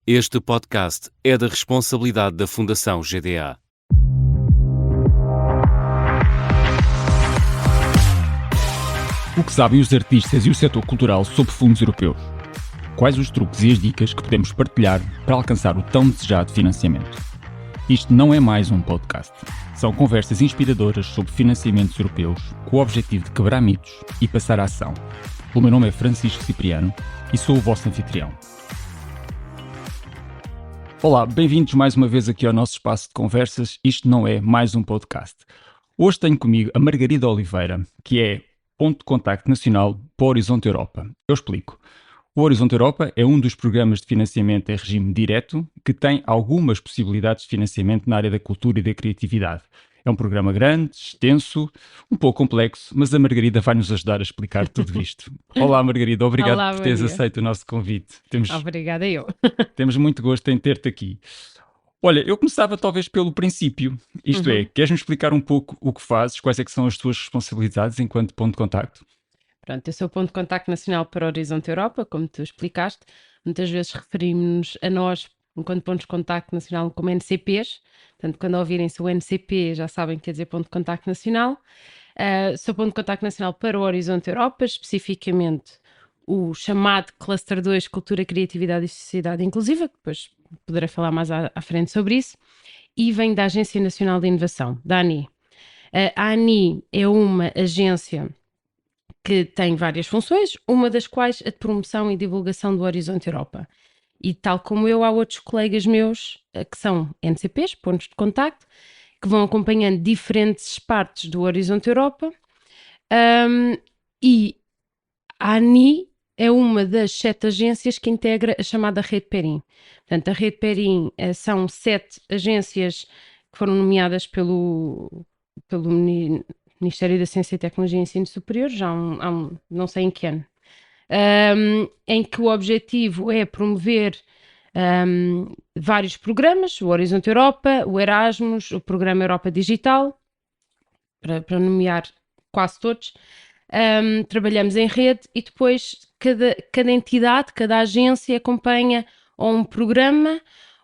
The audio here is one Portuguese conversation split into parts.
Este podcast é da responsabilidade da Fundação GDA. O que sabem os artistas e o setor cultural sobre fundos europeus? Quais os truques e as dicas que podemos partilhar para alcançar o tão desejado financiamento? Isto não é mais um podcast. São conversas inspiradoras sobre financiamentos europeus com o objetivo de quebrar mitos e passar à ação. O meu nome é Francisco Cipriano e sou o vosso anfitrião. Olá, bem-vindos mais uma vez aqui ao nosso espaço de conversas. Isto não é mais um podcast. Hoje tenho comigo a Margarida Oliveira, que é ponto de contacto nacional para o Horizonte Europa. Eu explico. O Horizonte Europa é um dos programas de financiamento em regime direto que tem algumas possibilidades de financiamento na área da cultura e da criatividade. É um programa grande, extenso, um pouco complexo, mas a Margarida vai nos ajudar a explicar tudo isto. Olá Margarida, obrigado por teres aceito o nosso convite. Obrigada eu. Temos muito gosto em ter-te aqui. Olha, eu começava talvez pelo princípio, isto é, queres-me explicar um pouco o que fazes, quais é que são as tuas responsabilidades enquanto ponto de contacto? Pronto, eu sou o ponto de contacto nacional para o Horizonte Europa, como tu explicaste. Muitas vezes referimos-nos a nós, enquanto pontos de contacto nacional, como NCPs. Portanto, quando ouvirem-se o NCP, já sabem que quer dizer ponto de contacto nacional. Sou ponto de contacto nacional para o Horizonte Europa, especificamente o chamado Cluster 2, Cultura, Criatividade e Sociedade Inclusiva, que depois poderei falar mais à frente sobre isso, e vem da Agência Nacional de Inovação, da ANI. A ANI é uma agência que tem várias funções, uma das quais a de promoção e divulgação do Horizonte Europa. E tal como eu, há outros colegas meus que são NCPs, pontos de contacto, que vão acompanhando diferentes partes do Horizonte Europa, e a ANI é uma das 7 agências que integra a chamada Rede Perim. Portanto, a Rede Perim são 7 agências que foram nomeadas pelo Ministério da Ciência e Tecnologia e Ensino Superior, já não sei em que ano, em que o objetivo é promover vários programas, o Horizonte Europa, o Erasmus, o Programa Europa Digital, para nomear quase todos. Trabalhamos em rede e depois cada entidade, cada agência acompanha ou um programa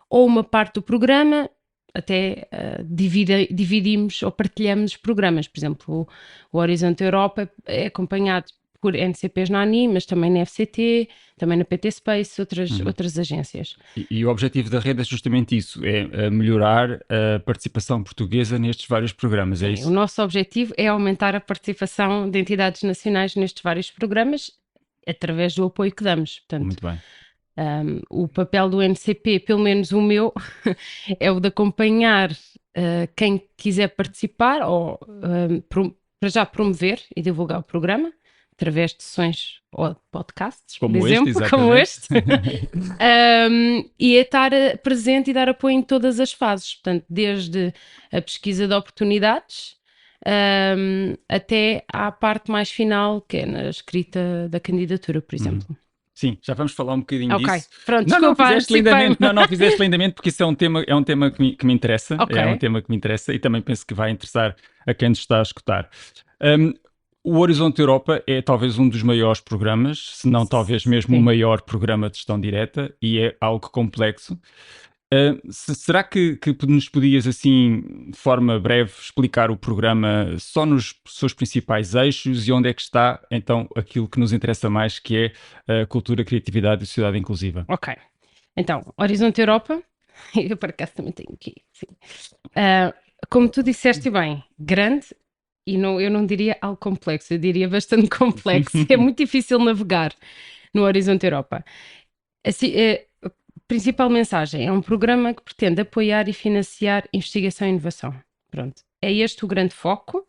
ou uma parte do programa, até dividimos ou partilhamos programas. Por exemplo, o Horizonte Europa é acompanhado por NCPs na ANI, mas também na FCT, também na PT Space, outras agências. E o objetivo da rede é justamente isso, é melhorar a participação portuguesa nestes vários programas, é isso? O nosso objetivo é aumentar a participação de entidades nacionais nestes vários programas através do apoio que damos. Portanto, muito bem. O papel do NCP, pelo menos o meu, é o de acompanhar quem quiser participar ou para já promover e divulgar o programa através de sessões ou podcasts, como por exemplo, como este, e é estar presente e dar apoio em todas as fases, portanto, desde a pesquisa de oportunidades até à parte mais final, que é na escrita da candidatura, por exemplo. Sim, já vamos falar um bocadinho disso. Ok, pronto, não fizeste lindamente, não fizeste lindamente, porque isso é um tema que me interessa, okay. É um tema que me interessa e também penso que vai interessar a quem nos está a escutar. O Horizonte Europa é talvez um dos maiores programas, se não talvez mesmo o maior programa de gestão direta, e é algo complexo. Será que nos podias, assim, de forma breve, explicar o programa só nos seus principais eixos e onde é que está, então, aquilo que nos interessa mais, que é a cultura, criatividade e sociedade inclusiva? Ok. Então, Horizonte Europa, eu por acaso também tenho aqui, sim. Como tu disseste bem, grande, e eu não diria algo complexo, eu diria bastante complexo. É muito difícil navegar no Horizonte Europa. Assim, a principal mensagem é um programa que pretende apoiar e financiar investigação e inovação. Pronto, é este o grande foco.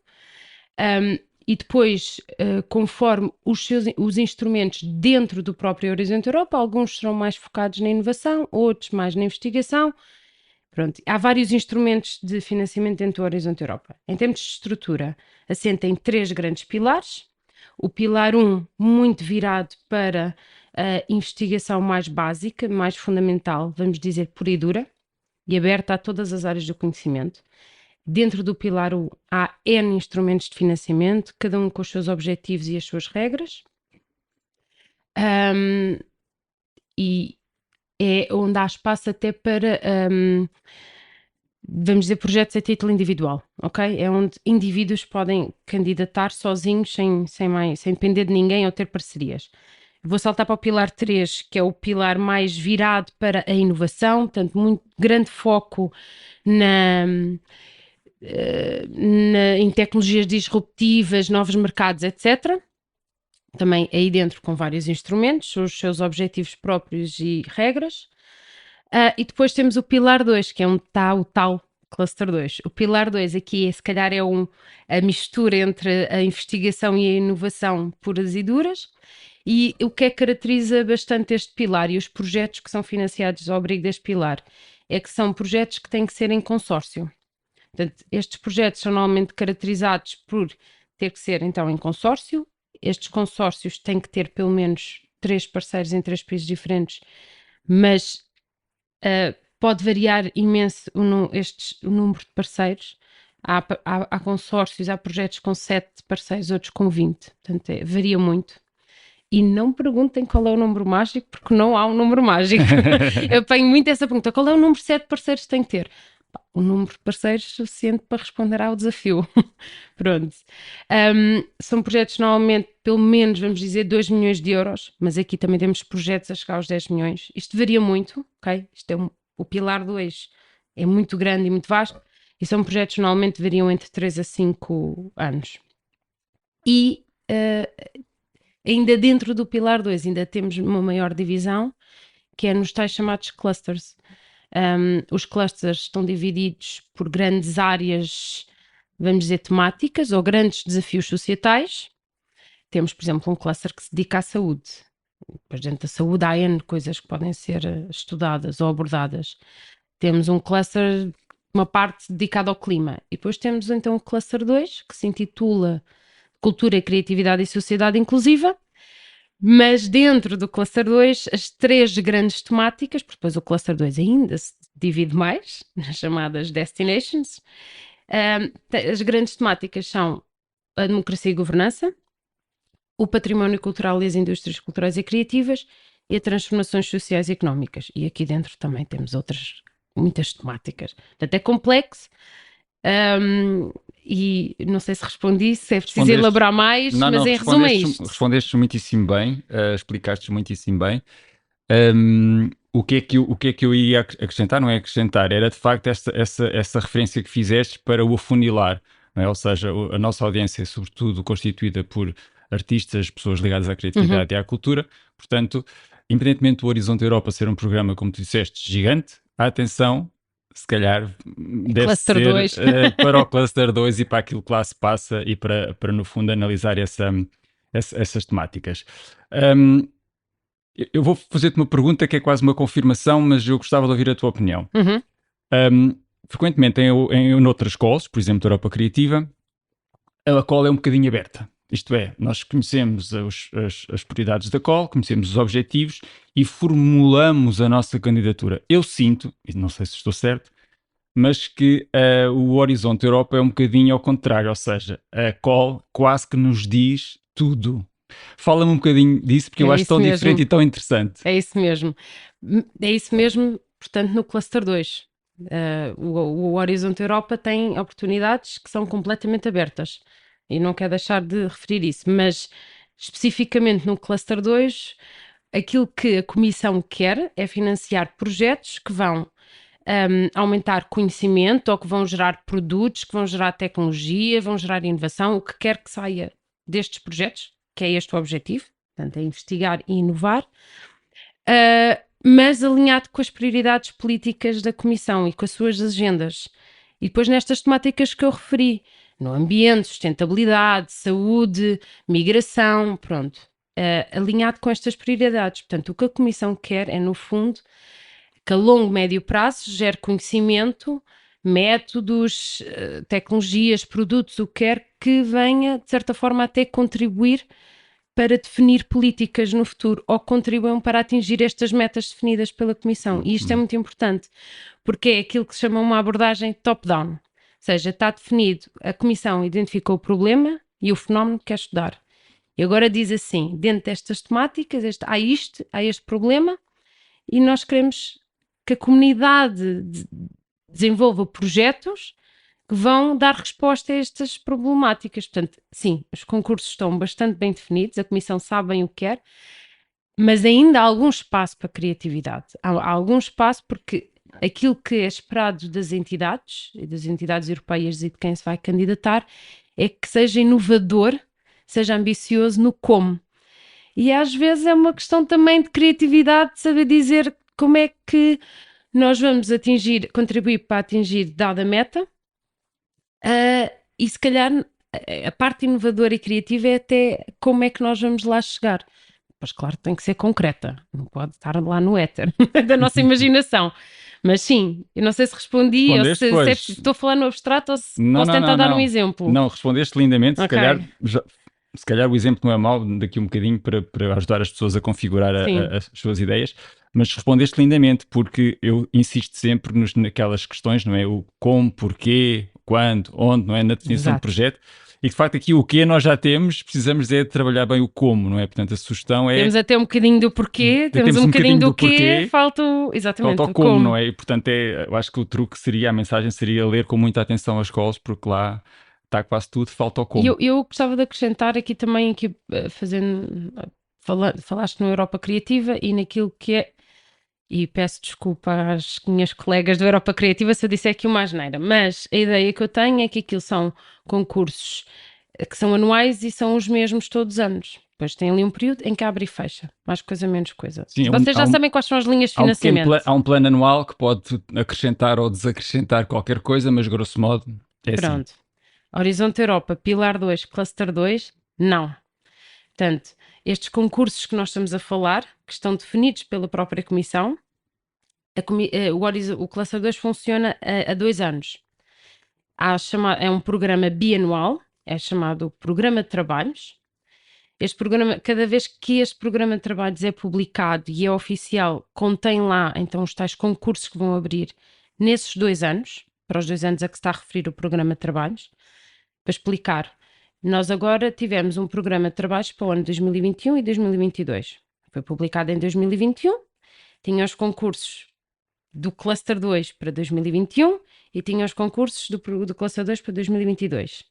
E depois, conforme os instrumentos dentro do próprio Horizonte Europa, alguns serão mais focados na inovação, outros mais na investigação. Pronto, há vários instrumentos de financiamento dentro do Horizonte Europa. Em termos de estrutura, assenta em 3 grandes pilares. O pilar 1, muito virado para a investigação mais básica, mais fundamental, vamos dizer, pura e dura, e aberta a todas as áreas do conhecimento. Dentro do pilar 1 há N instrumentos de financiamento, cada um com os seus objetivos e as suas regras. E é onde há espaço até para, vamos dizer, projetos a título individual, ok? É onde indivíduos podem candidatar sozinhos, sem depender de ninguém ou ter parcerias. Vou saltar para o pilar 3, que é o pilar mais virado para a inovação, portanto, muito grande foco em tecnologias disruptivas, novos mercados, etc. Também aí dentro com vários instrumentos, os seus objetivos próprios e regras. E depois temos o pilar 2, que é onde está o tal Cluster 2. O pilar 2 aqui, se calhar, é a mistura entre a investigação e a inovação puras e duras. E o que é que caracteriza bastante este pilar e os projetos que são financiados ao abrigo deste pilar é que são projetos que têm que ser em consórcio. Portanto, estes projetos são normalmente caracterizados por ter que ser, então, em consórcio. Estes consórcios têm que ter pelo menos 3 parceiros em 3 países diferentes, mas pode variar imenso o número de parceiros. Há consórcios, há projetos com 7 parceiros, outros com 20. Portanto, varia muito. E não perguntem qual é o número mágico, porque não há um número mágico. Eu apanho muito essa pergunta: qual é o número 7 parceiros que tem que ter? O número de parceiros suficiente para responder ao desafio. Pronto. São projetos normalmente, pelo menos, vamos dizer, 2 milhões de euros, mas aqui também temos projetos a chegar aos 10 milhões. Isto varia muito, ok? O pilar 2 é muito grande e muito vasto, e são projetos que normalmente variam entre 3 a 5 anos. E ainda dentro do pilar 2, ainda temos uma maior divisão, que é nos tais chamados clusters. Os clusters estão divididos por grandes áreas, vamos dizer, temáticas ou grandes desafios societais. Temos, por exemplo, um cluster que se dedica à saúde. Depois, dentro da saúde, há N coisas que podem ser estudadas ou abordadas. Temos um cluster, uma parte dedicada ao clima. E depois temos, então, o cluster 2, que se intitula Cultura, Criatividade e Sociedade Inclusiva. Mas dentro do cluster 2, as 3 grandes temáticas, porque depois o cluster 2 ainda se divide mais, nas chamadas destinations. As grandes temáticas são a democracia e governança, o património cultural e as indústrias culturais e criativas e as transformações sociais e económicas. E aqui dentro também temos muitas temáticas. Portanto, é complexo. E não sei se respondi, se é preciso elaborar mais, não, mas em resumo é isto. Respondeste muitíssimo bem, explicaste muitíssimo bem. O que é que eu ia acrescentar? Não é acrescentar, era de facto essa referência que fizeste para o afunilar, não é? Ou seja, a nossa audiência é sobretudo constituída por artistas, pessoas ligadas à criatividade e à cultura, portanto, independentemente do Horizonte Europa ser um programa, como tu disseste, gigante, a atenção, se calhar, deve Cluster ser 2. para o Cluster 2 e para aquilo que lá se passa e para no fundo, analisar essas temáticas. Eu vou fazer-te uma pergunta que é quase uma confirmação, mas eu gostava de ouvir a tua opinião. Frequentemente em outras calls, por exemplo, da Europa Criativa, a call é um bocadinho aberta. Isto é, nós conhecemos as prioridades da call, conhecemos os objetivos e formulamos a nossa candidatura. Eu sinto, e não sei se estou certo, mas que o Horizonte Europa é um bocadinho ao contrário, ou seja, a call quase que nos diz tudo. Fala-me um bocadinho disso, porque eu acho tão diferente e tão interessante. É isso mesmo. É isso mesmo, portanto, no Cluster 2. O Horizonte Europa tem oportunidades que são completamente abertas. E não quero deixar de referir isso, mas especificamente no Cluster 2, aquilo que a Comissão quer é financiar projetos que vão aumentar conhecimento ou que vão gerar produtos, que vão gerar tecnologia, vão gerar inovação, o que quer que saia destes projetos, que é este o objetivo, portanto, é investigar e inovar, mas alinhado com as prioridades políticas da Comissão e com as suas agendas. E depois nestas temáticas que eu referi, no ambiente, sustentabilidade, saúde, migração, pronto, alinhado com estas prioridades. Portanto, o que a Comissão quer é, no fundo, que a longo e médio prazo gere conhecimento, métodos, tecnologias, produtos, o que quer que venha, de certa forma, até contribuir para definir políticas no futuro ou contribuam para atingir estas metas definidas pela Comissão. E isto é muito importante, porque é aquilo que se chama uma abordagem top-down. Ou seja, está definido, a Comissão identificou o problema e o fenómeno que quer estudar. E agora diz assim, dentro destas temáticas, há este problema, e nós queremos que a comunidade desenvolva projetos que vão dar resposta a estas problemáticas. Portanto, sim, os concursos estão bastante bem definidos, a Comissão sabe bem o que quer, mas ainda há algum espaço para criatividade. Há algum espaço porque aquilo que é esperado das entidades europeias e de quem se vai candidatar é que seja inovador, seja ambicioso no como. E às vezes é uma questão também de criatividade, de saber dizer como é que nós vamos contribuir para atingir dada meta, e se calhar a parte inovadora e criativa é até como é que nós vamos lá chegar. Mas claro, tem que ser concreta, não pode estar lá no éter da nossa imaginação. Mas sim, eu não sei se respondi ou Respondeste, se pois. estou a falar no abstrato ou se Não, posso não, tentar não, dar não. um exemplo. Não, respondeste lindamente. Ok. Se calhar o exemplo não é mau daqui um bocadinho para ajudar as pessoas a configurar Sim. as suas ideias, mas respondeste lindamente, porque eu insisto sempre naquelas questões, não é? O como, porquê, quando, onde, não é? Na definição Exato. de projeto. E de facto aqui o que nós já temos, precisamos é de trabalhar bem o como, não é? Portanto, a sugestão é... Temos até um bocadinho do porquê, temos um bocadinho do quê, porquê, exatamente, falta o como, não é? E portanto, eu acho que o truque seria, a mensagem seria ler com muita atenção as calls, porque lá está quase tudo, falta o como. E eu gostava de acrescentar aqui também, falaste no Europa Criativa e naquilo que é, e peço desculpa às minhas colegas do Europa Criativa se eu disser aqui uma asneira, mas a ideia que eu tenho é que aquilo são concursos que são anuais e são os mesmos todos os anos. Depois tem ali um período em que abre e fecha, mais coisa, menos coisa. Sim, Vocês já sabem quais são as linhas de financiamento. Há um plano anual que pode acrescentar ou desacrescentar qualquer coisa, mas grosso modo é assim. Pronto. Horizonte Europa, Pilar 2, Cluster 2, não. Portanto, estes concursos que nós estamos a falar, que estão definidos pela própria Comissão, o Cluster 2 funciona há 2 anos. É um programa bianual, é chamado Programa de Trabalhos. Este programa, cada vez que este programa de trabalhos é publicado e é oficial, contém lá então os tais concursos que vão abrir nesses 2 anos, para os 2 anos a que se está a referir o programa de trabalhos. Para explicar, nós agora tivemos um programa de trabalhos para o ano 2021 e 2022. Foi publicado em 2021, tinha os concursos do Cluster 2 para 2021 e tinha os concursos do Cluster 2 para 2022.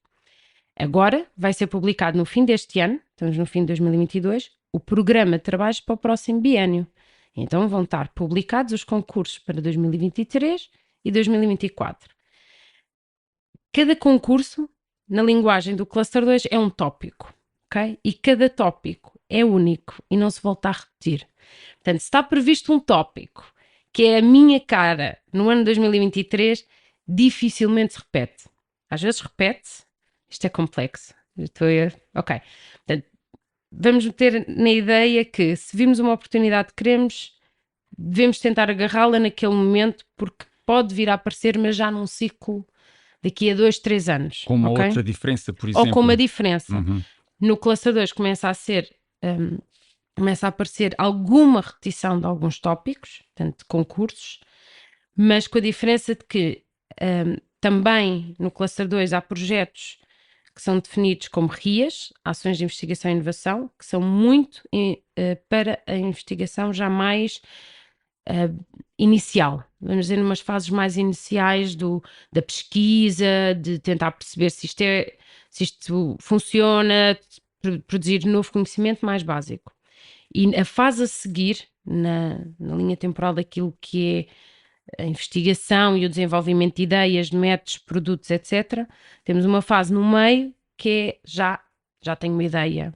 Agora vai ser publicado no fim deste ano, estamos no fim de 2022, o programa de trabalhos para o próximo biênio. Então vão estar publicados os concursos para 2023 e 2024. Cada concurso, na linguagem do Cluster 2, é um tópico, ok? E cada tópico é único e não se volta a repetir. Portanto, se está previsto um tópico que é a minha cara no ano 2023, dificilmente se repete. Às vezes repete-se. Isto é complexo. Ok. Portanto, vamos ter na ideia que se virmos uma oportunidade que queremos, devemos tentar agarrá-la naquele momento, porque pode vir a aparecer, mas já num ciclo daqui a 2, 3 anos. Com uma okay? outra diferença, por exemplo. Ou com uma diferença. Uhum. No Cluster 2 começa a aparecer alguma repetição de alguns tópicos, portanto, de concursos, mas com a diferença de que também no Cluster 2 há projetos que são definidos como RIAs, Ações de Investigação e Inovação, que são muito para a investigação já mais inicial, vamos dizer, numas fases mais iniciais da pesquisa, de tentar perceber se isto funciona, produzir novo conhecimento mais básico. E a fase a seguir, na linha temporal daquilo que é a investigação e o desenvolvimento de ideias, de métodos, produtos, etc., temos uma fase no meio que é já tenho uma ideia,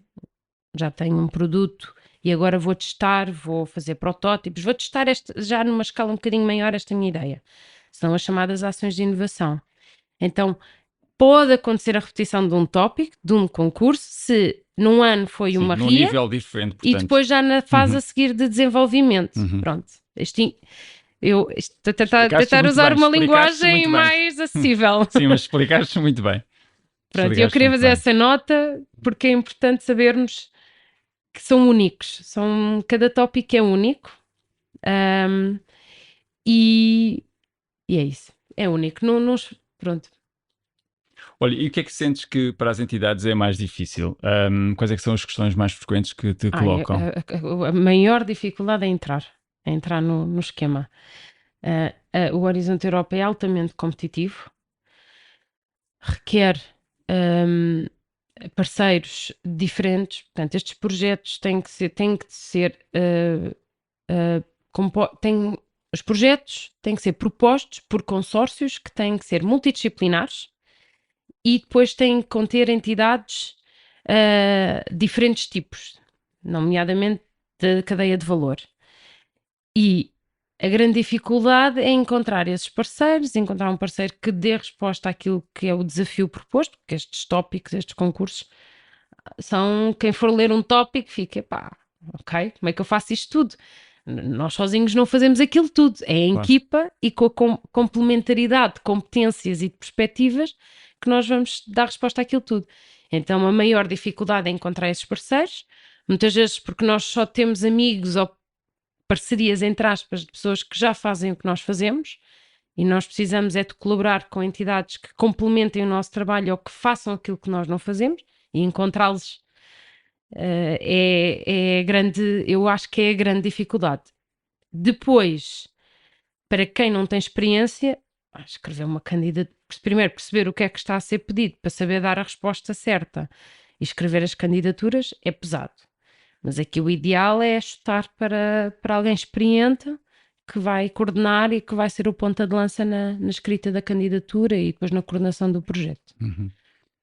já tenho um produto e agora vou testar, vou fazer protótipos, vou testar já numa escala um bocadinho maior esta minha ideia. São as chamadas ações de inovação. Então, pode acontecer a repetição de um tópico, de um concurso, se num ano foi uma num RIA nível diferente, portanto. E depois já na fase a seguir de desenvolvimento. Pronto. Eu estou a tentar usar uma linguagem mais acessível. Sim, mas explicaste muito bem. Pronto, eu queria fazer essa nota porque é importante sabermos que são únicos. Cada tópico é único. E é isso. É único. Pronto. Olha, e o que é que sentes que para as entidades é mais difícil? Quais é que são as questões mais frequentes que te colocam? A maior dificuldade é entrar. a entrar no esquema. O Horizonte Europa é altamente competitivo, requer parceiros diferentes, portanto, estes projetos têm que ser os projetos têm que ser propostos por consórcios que têm que ser multidisciplinares e depois têm que conter entidades diferentes tipos, nomeadamente da cadeia de valor. E a grande dificuldade é encontrar esses parceiros, encontrar um parceiro que dê resposta àquilo que é o desafio proposto, porque estes tópicos, estes concursos, são quem for ler um tópico fica, pá, ok, como é que eu faço isto tudo? Nós sozinhos não fazemos aquilo tudo, é em equipa e com a complementaridade de competências e de perspectivas que nós vamos dar resposta àquilo tudo. Então a maior dificuldade é encontrar esses parceiros, muitas vezes porque nós só temos amigos ou parcerias, entre aspas, de pessoas que já fazem o que nós fazemos e nós precisamos é de colaborar com entidades que complementem o nosso trabalho ou que façam aquilo que nós não fazemos e encontrá-los é grande, eu acho que é a grande dificuldade. Depois, para quem não tem experiência, escrever uma candidatura, primeiro perceber o que é que está a ser pedido para saber dar a resposta certa e escrever as candidaturas é pesado. Mas aqui o ideal é chutar para alguém experiente que vai coordenar e que vai ser o ponta de lança na escrita da candidatura e depois na coordenação do projeto. Uhum.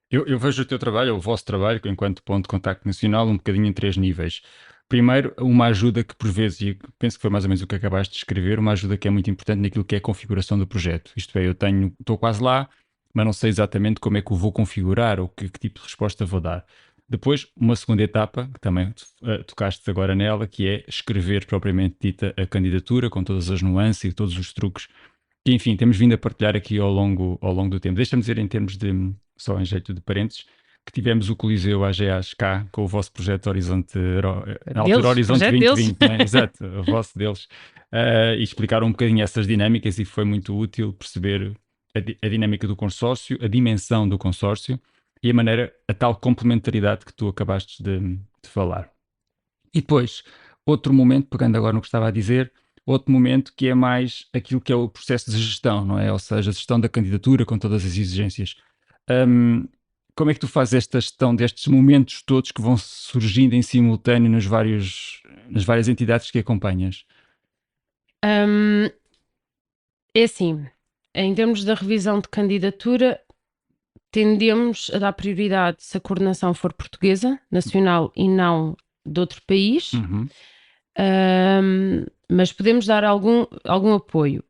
Eu vejo o teu trabalho, o vosso trabalho, enquanto ponto de contacto nacional, um bocadinho em 3 níveis. Primeiro, uma ajuda que por vezes, e penso que foi mais ou menos o que acabaste de escrever, uma ajuda que é muito importante naquilo que é a configuração do projeto. Isto é, estou quase lá, mas não sei exatamente como é que o vou configurar ou que tipo de resposta vou dar. Depois, uma segunda etapa, que também tocaste agora nela, que é escrever propriamente dita a candidatura, com todas as nuances e todos os truques que, enfim, temos vindo a partilhar aqui ao longo do tempo. Deixa-me dizer, em termos de, só em jeito de parênteses, que tivemos o Coliseu AGAs cá com o vosso projeto Horizonte, na altura Horizonte 2020, não é? Exato, o vosso deles, e explicaram um bocadinho essas dinâmicas e foi muito útil perceber a dinâmica do consórcio, a dimensão do consórcio e a tal complementaridade que tu acabaste de falar. E depois, outro momento, pegando agora no que estava a dizer, outro momento que é mais aquilo que é o processo de gestão, não é? Ou seja, a gestão da candidatura com todas as exigências. Como é que tu fazes esta gestão destes momentos todos que vão surgindo em simultâneo nas várias entidades que acompanhas? É assim, em termos da revisão de candidatura, tendemos a dar prioridade se a coordenação for portuguesa, nacional e não de outro país. Uhum. Mas podemos dar algum apoio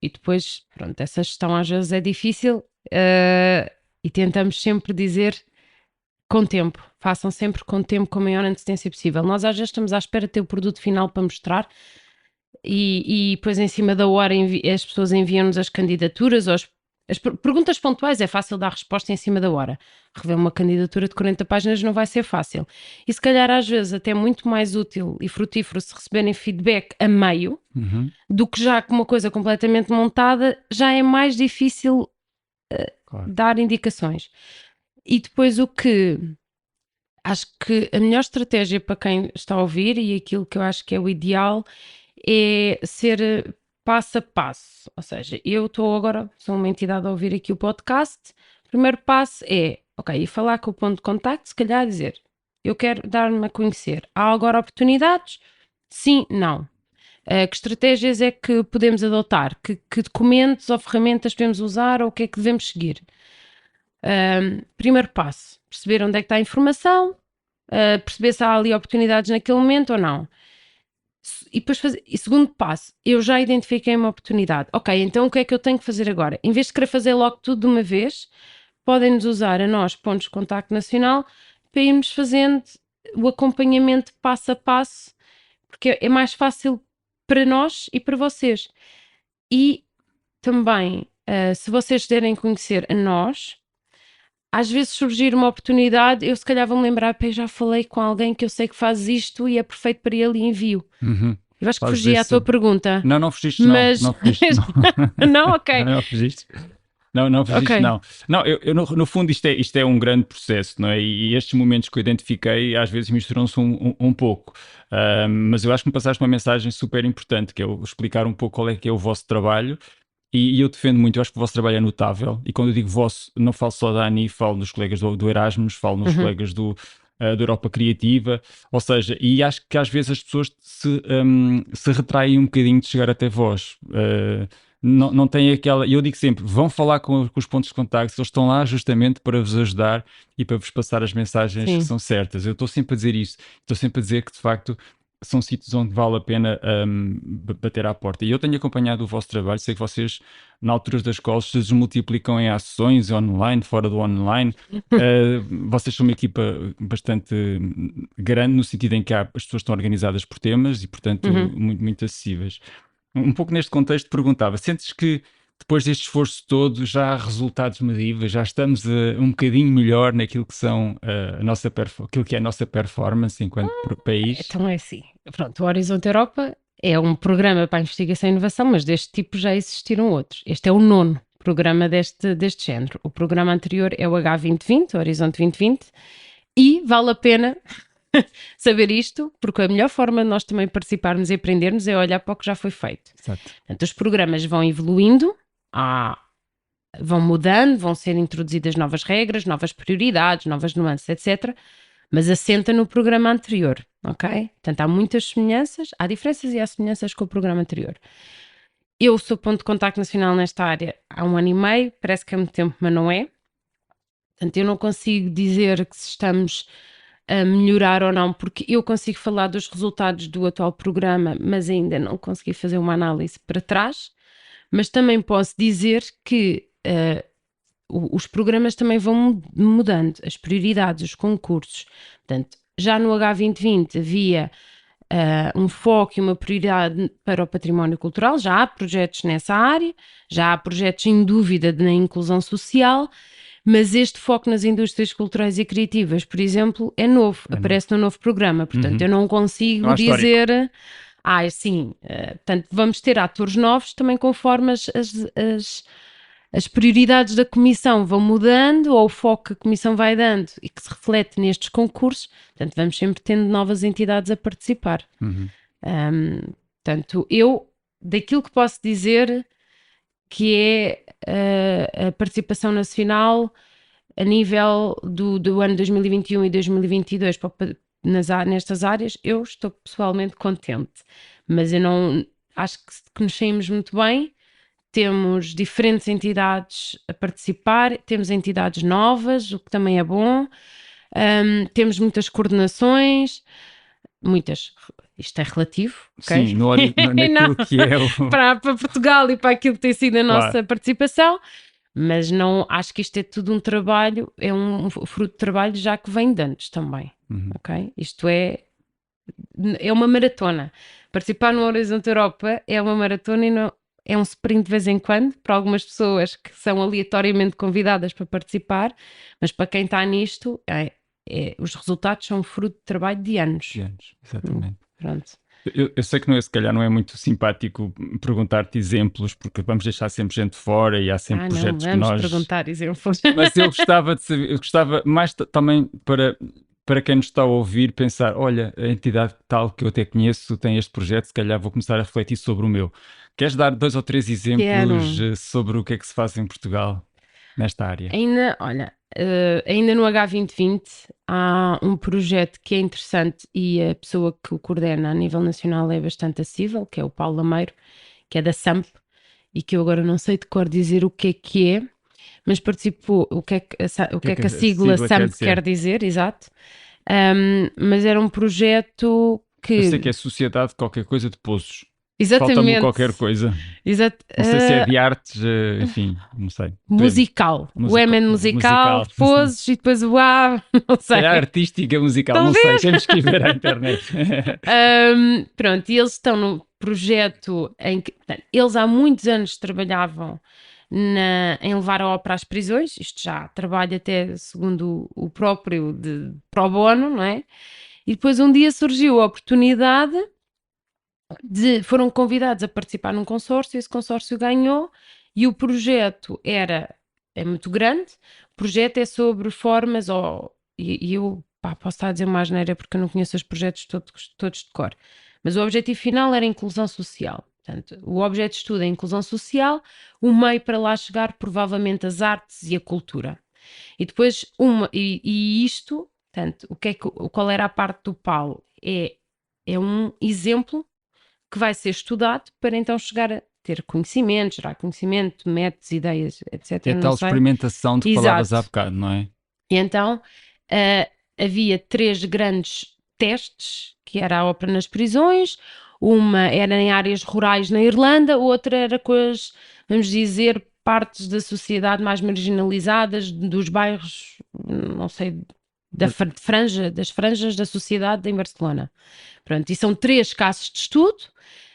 e depois, pronto, essa gestão às vezes é difícil e tentamos sempre dizer com tempo, façam sempre com tempo, com a maior antecedência possível. Nós às vezes estamos à espera de ter o produto final para mostrar e depois em cima da hora as pessoas enviam-nos as candidaturas ou as perguntas pontuais é fácil dar resposta em cima da hora. Rever uma candidatura de 40 páginas não vai ser fácil. E se calhar às vezes até muito mais útil e frutífero se receberem feedback a meio do que já com uma coisa completamente montada, já é mais difícil claro, dar indicações. E depois acho que a melhor estratégia para quem está a ouvir e aquilo que eu acho que é o ideal é ser passo a passo, ou seja, eu estou agora, sou uma entidade a ouvir aqui o podcast, o primeiro passo é, ok, falar com o ponto de contacto, se calhar dizer, eu quero dar-me a conhecer, há agora oportunidades? Sim, não. Que estratégias é que podemos adotar? Que documentos ou ferramentas podemos usar ou o que é que devemos seguir? Primeiro passo, perceber onde é que está a informação, perceber se há ali oportunidades naquele momento ou não. E depois segundo passo, eu já identifiquei uma oportunidade. Ok, então o que é que eu tenho que fazer agora? Em vez de querer fazer logo tudo de uma vez, podem-nos usar a nós, pontos de contacto nacional, para irmos fazendo o acompanhamento passo a passo, porque é mais fácil para nós e para vocês. E também, se vocês derem conhecer a nós, às vezes surgir uma oportunidade, eu se calhar vou-me lembrar, eu já falei com alguém que eu sei que faz isto e é perfeito para ele e envio. Eu acho que fugi à tua pergunta. Não fugiste, mas... não fugiste. Não, ok. Não fugiste. Não, fiz Ok. isto não. Não, eu no fundo isto é um grande processo, não é? E estes momentos que eu identifiquei às vezes misturam-se um pouco. Mas eu acho que me passaste uma mensagem super importante, que é eu explicar um pouco qual é que é o vosso trabalho. E eu defendo muito, eu acho que o vosso trabalho é notável. E quando eu digo vosso, não falo só da ANI, falo nos colegas do Erasmus, falo nos Uhum. colegas da Europa Criativa. Ou seja, e acho que às vezes as pessoas se retraem um bocadinho de chegar até vós. Não têm aquela. Eu digo sempre: vão falar com os pontos de contacto, eles estão lá justamente para vos ajudar e para vos passar as mensagens que Sim. são certas. Eu estou sempre a dizer isso, estou sempre a dizer que de facto são sítios onde vale a pena bater à porta. E eu tenho acompanhado o vosso trabalho, sei que vocês, na altura das escolas, se desmultiplicam em ações online, fora do online. Vocês são uma equipa bastante grande, no sentido em que as pessoas estão organizadas por temas e, portanto, Uhum. muito acessíveis. Um pouco neste contexto, perguntava: sentes que depois deste esforço todo já há resultados medíveis, já estamos um bocadinho melhor naquilo que são aquilo que é a nossa performance enquanto país? Então é assim. Pronto, o Horizonte Europa é um programa para a investigação e inovação, mas deste tipo já existiram outros. Este é o nono programa deste género. O programa anterior é o H2020, o Horizonte 2020, e vale a pena saber isto, porque a melhor forma de nós também participarmos e aprendermos é olhar para o que já foi feito. Exato. Portanto, os programas vão evoluindo, vão mudando, vão ser introduzidas novas regras, novas prioridades, novas nuances, etc. Mas assenta no programa anterior, ok? Portanto, há muitas semelhanças, há diferenças e há semelhanças com o programa anterior. Eu sou ponto de contacto nacional nesta área há 1 ano e meio, parece que é muito tempo, mas não é. Portanto, eu não consigo dizer que se estamos a melhorar ou não, porque eu consigo falar dos resultados do atual programa, mas ainda não consegui fazer uma análise para trás. Mas também posso dizer que os programas também vão mudando, as prioridades, os concursos. Portanto, já no H2020 havia um foco e uma prioridade para o património cultural, já há projetos nessa área, já há projetos em dúvida na inclusão social, mas este foco nas indústrias culturais e criativas, por exemplo, é novo, aparece no novo programa, portanto Uhum. eu não Não consigo há histórico. dizer, sim, portanto vamos ter atores novos também conforme as prioridades da Comissão vão mudando, ou o foco que a Comissão vai dando e que se reflete nestes concursos, portanto vamos sempre tendo novas entidades a participar. Uhum. Portanto, daquilo que posso dizer que é a participação nacional a nível do ano 2021 e 2022 nestas áreas, eu estou pessoalmente contente, mas eu não acho que nos saímos muito bem. Temos diferentes entidades a participar, temos entidades novas, o que também é bom. Temos muitas coordenações, muitas, isto é relativo, ok? Sim, naquilo que é o. para Portugal e para aquilo que tem sido a Claro. nossa participação, mas não acho que isto é tudo um trabalho, é um fruto de trabalho já que vem de antes também, Uhum. ok? Isto é uma maratona. Participar no Horizonte Europa é uma maratona e não, é um sprint de vez em quando, para algumas pessoas que são aleatoriamente convidadas para participar, mas para quem está nisto, os resultados são fruto de trabalho de anos. Exatamente. Pronto. Eu sei que se calhar não é muito simpático perguntar-te exemplos, porque vamos deixar sempre gente fora e há sempre Não, projetos que vamos nós. perguntar exemplos. Mas eu gostava de saber, eu gostava mais também para quem nos está a ouvir pensar: olha, a entidade tal que eu até conheço tem este projeto, se calhar vou começar a refletir sobre o meu. Queres dar 2 ou 3 exemplos Quero. sobre o que é que se faz em Portugal nesta área? Ainda no H2020 há um projeto que é interessante e a pessoa que o coordena a nível nacional é bastante acessível, que é o Paulo Lameiro, que é da SAMP, e que eu agora não sei de cor dizer o que é, mas participou, o que é que a sigla SAMP quer dizer, exato. Mas era um projeto Eu sei que... que é Sociedade de qualquer coisa de Poços. Falta-me Exatamente. qualquer coisa. Exato. Não sei se é de artes, enfim, não sei. Musical. O M é de musical, Pozos e depois o A, não Se sei. calhar artística, musical, não Talvez. sei. Temos que ir ver à internet. Pronto, e eles estão num projeto em que eles há muitos anos trabalhavam em levar a ópera às prisões, isto já trabalha até segundo o próprio de pro bono, não é? E depois um dia surgiu a oportunidade foram convidados a participar num consórcio, esse consórcio ganhou e o projeto era é muito grande, o projeto é sobre formas, e eu posso estar a dizer uma asneira porque eu não conheço os projetos todos de cor, mas o objetivo final era a inclusão social. Portanto, o objeto de estudo é a inclusão social, o meio para lá chegar, provavelmente, as artes e a cultura. E depois, isto, portanto, qual era a parte do Paulo? É um exemplo que vai ser estudado para então chegar a ter conhecimento, gerar conhecimento, métodos, ideias, etc. É tal experimentação de que falavas há bocado, não é? E então havia 3 grandes testes, que era a ópera nas prisões, uma era em áreas rurais na Irlanda, outra era com as, vamos dizer, partes da sociedade mais marginalizadas, dos bairros, não sei, das franjas da sociedade em Barcelona. Pronto, e são 3 casos de estudo.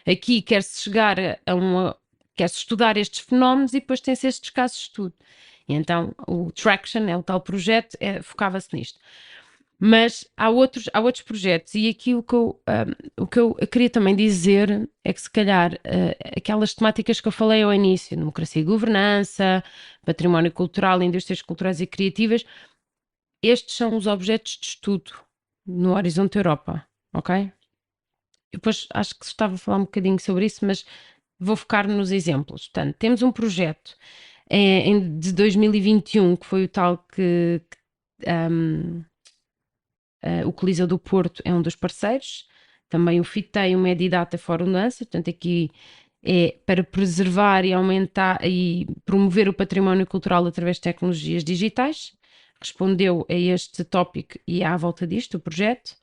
Aqui quer-se chegar quer-se estudar estes fenómenos e depois tem-se estes casos de estudo. E então o Traction, é o tal projeto, focava-se nisto. Mas há outros projetos, e aqui o que eu queria também dizer é que, se calhar, aquelas temáticas que eu falei ao início, democracia e governança, património cultural, indústrias culturais e criativas, estes são os objetos de estudo no Horizonte Europa, ok? Depois acho que estava a falar um bocadinho sobre isso, mas vou focar nos exemplos. Portanto, temos um projeto de 2021, que foi o tal que o Coliseu do Porto é um dos parceiros, também o FITEI, o Medidata Fórum Dança, portanto aqui é para preservar e aumentar e promover o património cultural através de tecnologias digitais. Respondeu a este tópico e à volta disto, o projeto.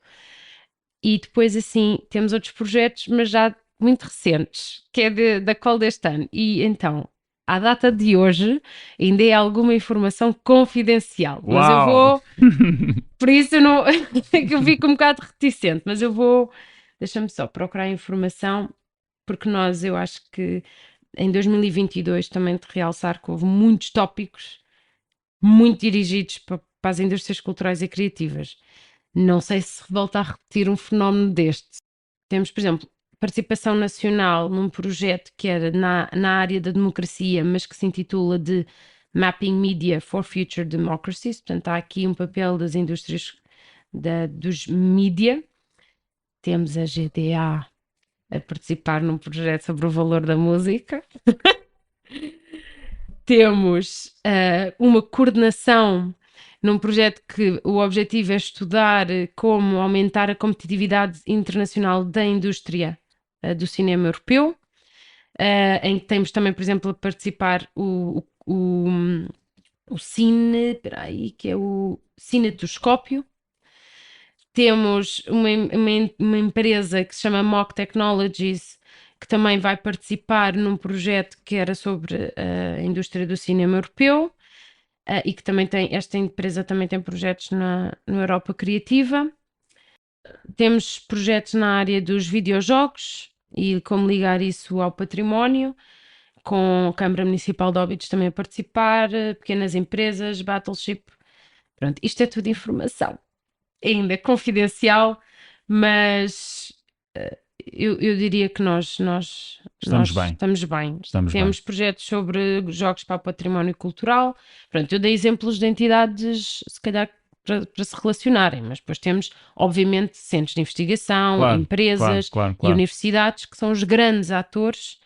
E depois, assim, temos outros projetos, mas já muito recentes, que é da qual deste ano. E então, à data de hoje, ainda é alguma informação confidencial. Uau! Mas eu vou... Por isso eu não... que eu fico um bocado reticente, mas eu vou... Deixa-me só procurar informação, porque eu acho que em 2022 também de realçar que houve muitos tópicos muito dirigidos para as indústrias culturais e criativas. Não sei se volta a repetir um fenómeno deste. Temos, por exemplo, participação nacional num projeto que era na área da democracia, mas que se intitula de Mapping Media for Future Democracies. Portanto, há aqui um papel das indústrias dos mídia. Temos a GDA a participar num projeto sobre o valor da música. Temos uma coordenação num projeto que o objetivo é estudar como aumentar a competitividade internacional da indústria do cinema europeu, em que temos também, por exemplo, a participar o Cine, que é o Cinetoscópio. Temos uma empresa que se chama Mock Technologies, que também vai participar num projeto que era sobre a indústria do cinema europeu, e que também esta empresa também tem projetos na Europa Criativa. Temos projetos na área dos videojogos e como ligar isso ao património, com a Câmara Municipal de Óbidos também a participar, pequenas empresas, Battleship. Pronto, isto é tudo informação ainda confidencial, mas eu diria que nós estamos bem. Temos projetos sobre jogos para o património cultural. Pronto, eu dei exemplos de entidades, se calhar, para se relacionarem, mas depois temos, obviamente, centros de investigação, empresas e universidades, que são os grandes atores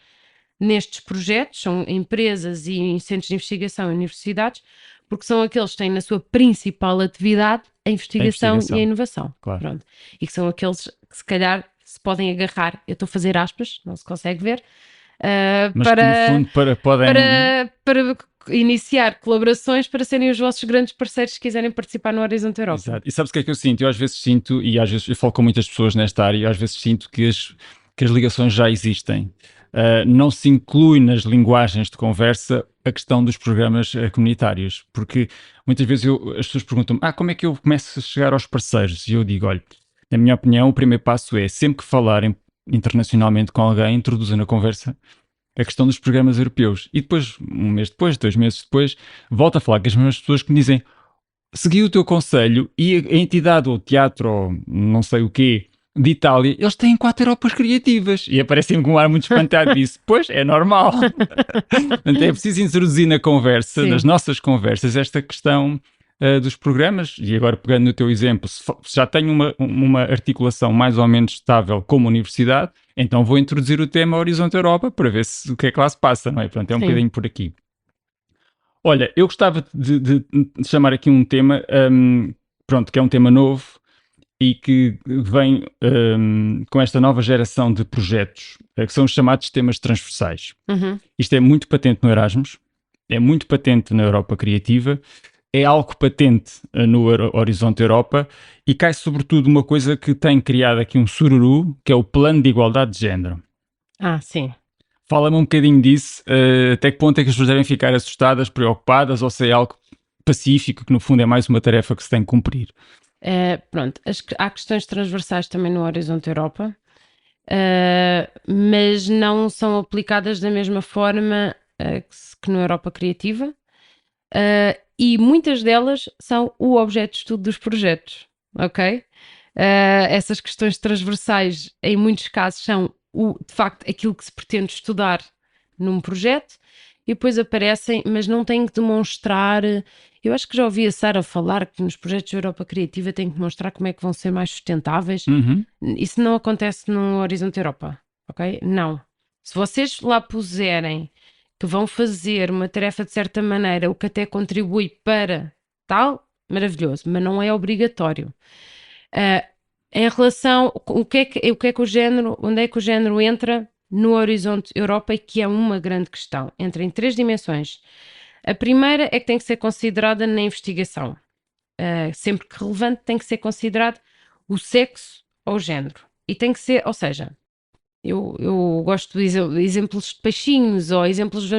nestes projetos, são empresas e centros de investigação e universidades, porque são aqueles que têm na sua principal atividade a investigação e a inovação. Pronto. E que são aqueles que, se calhar, se podem agarrar, eu estou a fazer aspas, não se consegue ver, mas que, no fundo, para iniciar colaborações para serem os vossos grandes parceiros se quiserem participar no Horizonte Europa. Exato. E sabes o que é que eu sinto? Eu às vezes sinto, e às vezes eu falo com muitas pessoas nesta área, e às vezes sinto que as ligações já existem. Não se inclui nas linguagens de conversa a questão dos programas comunitários, porque muitas vezes as pessoas perguntam-me, como é que eu começo a chegar aos parceiros? E eu digo, olha, na minha opinião, o primeiro passo é, sempre que falarem internacionalmente com alguém, introduzam na conversa a questão dos programas europeus. E depois, um mês depois, 2 meses depois, volto a falar com as mesmas pessoas que me dizem, segui o teu conselho e a entidade ou o teatro ou não sei o quê de Itália, eles têm 4 Europas criativas. E aparecem com um ar muito espantado disso. Pois, é normal. Portanto, é preciso introduzir na conversa, Sim. nas nossas conversas, esta questão dos programas. E agora, pegando no teu exemplo, se já tenho uma articulação mais ou menos estável como universidade, então vou introduzir o tema Horizonte Europa para ver o que é que lá se passa, não é? Portanto, é um Sim. bocadinho por aqui. Olha, eu gostava de chamar aqui um tema, pronto, que é um tema novo e que vem com esta nova geração de projetos, que são os chamados temas transversais. Uhum. Isto é muito patente no Erasmus, é muito patente na Europa Criativa, é algo patente no Horizonte Europa e cai sobretudo uma coisa que tem criado aqui um sururu, que é o Plano de Igualdade de Género. Sim. Fala-me um bocadinho disso, até que ponto é que as pessoas devem ficar assustadas, preocupadas, ou se é algo pacífico, que no fundo é mais uma tarefa que se tem que cumprir. Pronto, há questões transversais também no Horizonte Europa, mas não são aplicadas da mesma forma que no Europa Criativa, e muitas delas são o objeto de estudo dos projetos, ok? Essas questões transversais, em muitos casos, são de facto aquilo que se pretende estudar num projeto, e depois aparecem, mas não têm que demonstrar. Eu acho que já ouvi a Sara falar que nos projetos da Europa Criativa têm que demonstrar como é que vão ser mais sustentáveis. Isso não acontece no Horizonte Europa, ok? Não. Se vocês lá puserem que vão fazer uma tarefa de certa maneira, o que até contribui para tal, maravilhoso, mas não é obrigatório. Em relação o que é que o género, onde é que o género entra no Horizonte Europa, e que é uma grande questão, entra em 3 dimensões. A primeira é que tem que ser considerada na investigação. Sempre que relevante, tem que ser considerado o sexo ou o género. E tem que ser, ou seja, eu gosto de exemplos de peixinhos, ou exemplos,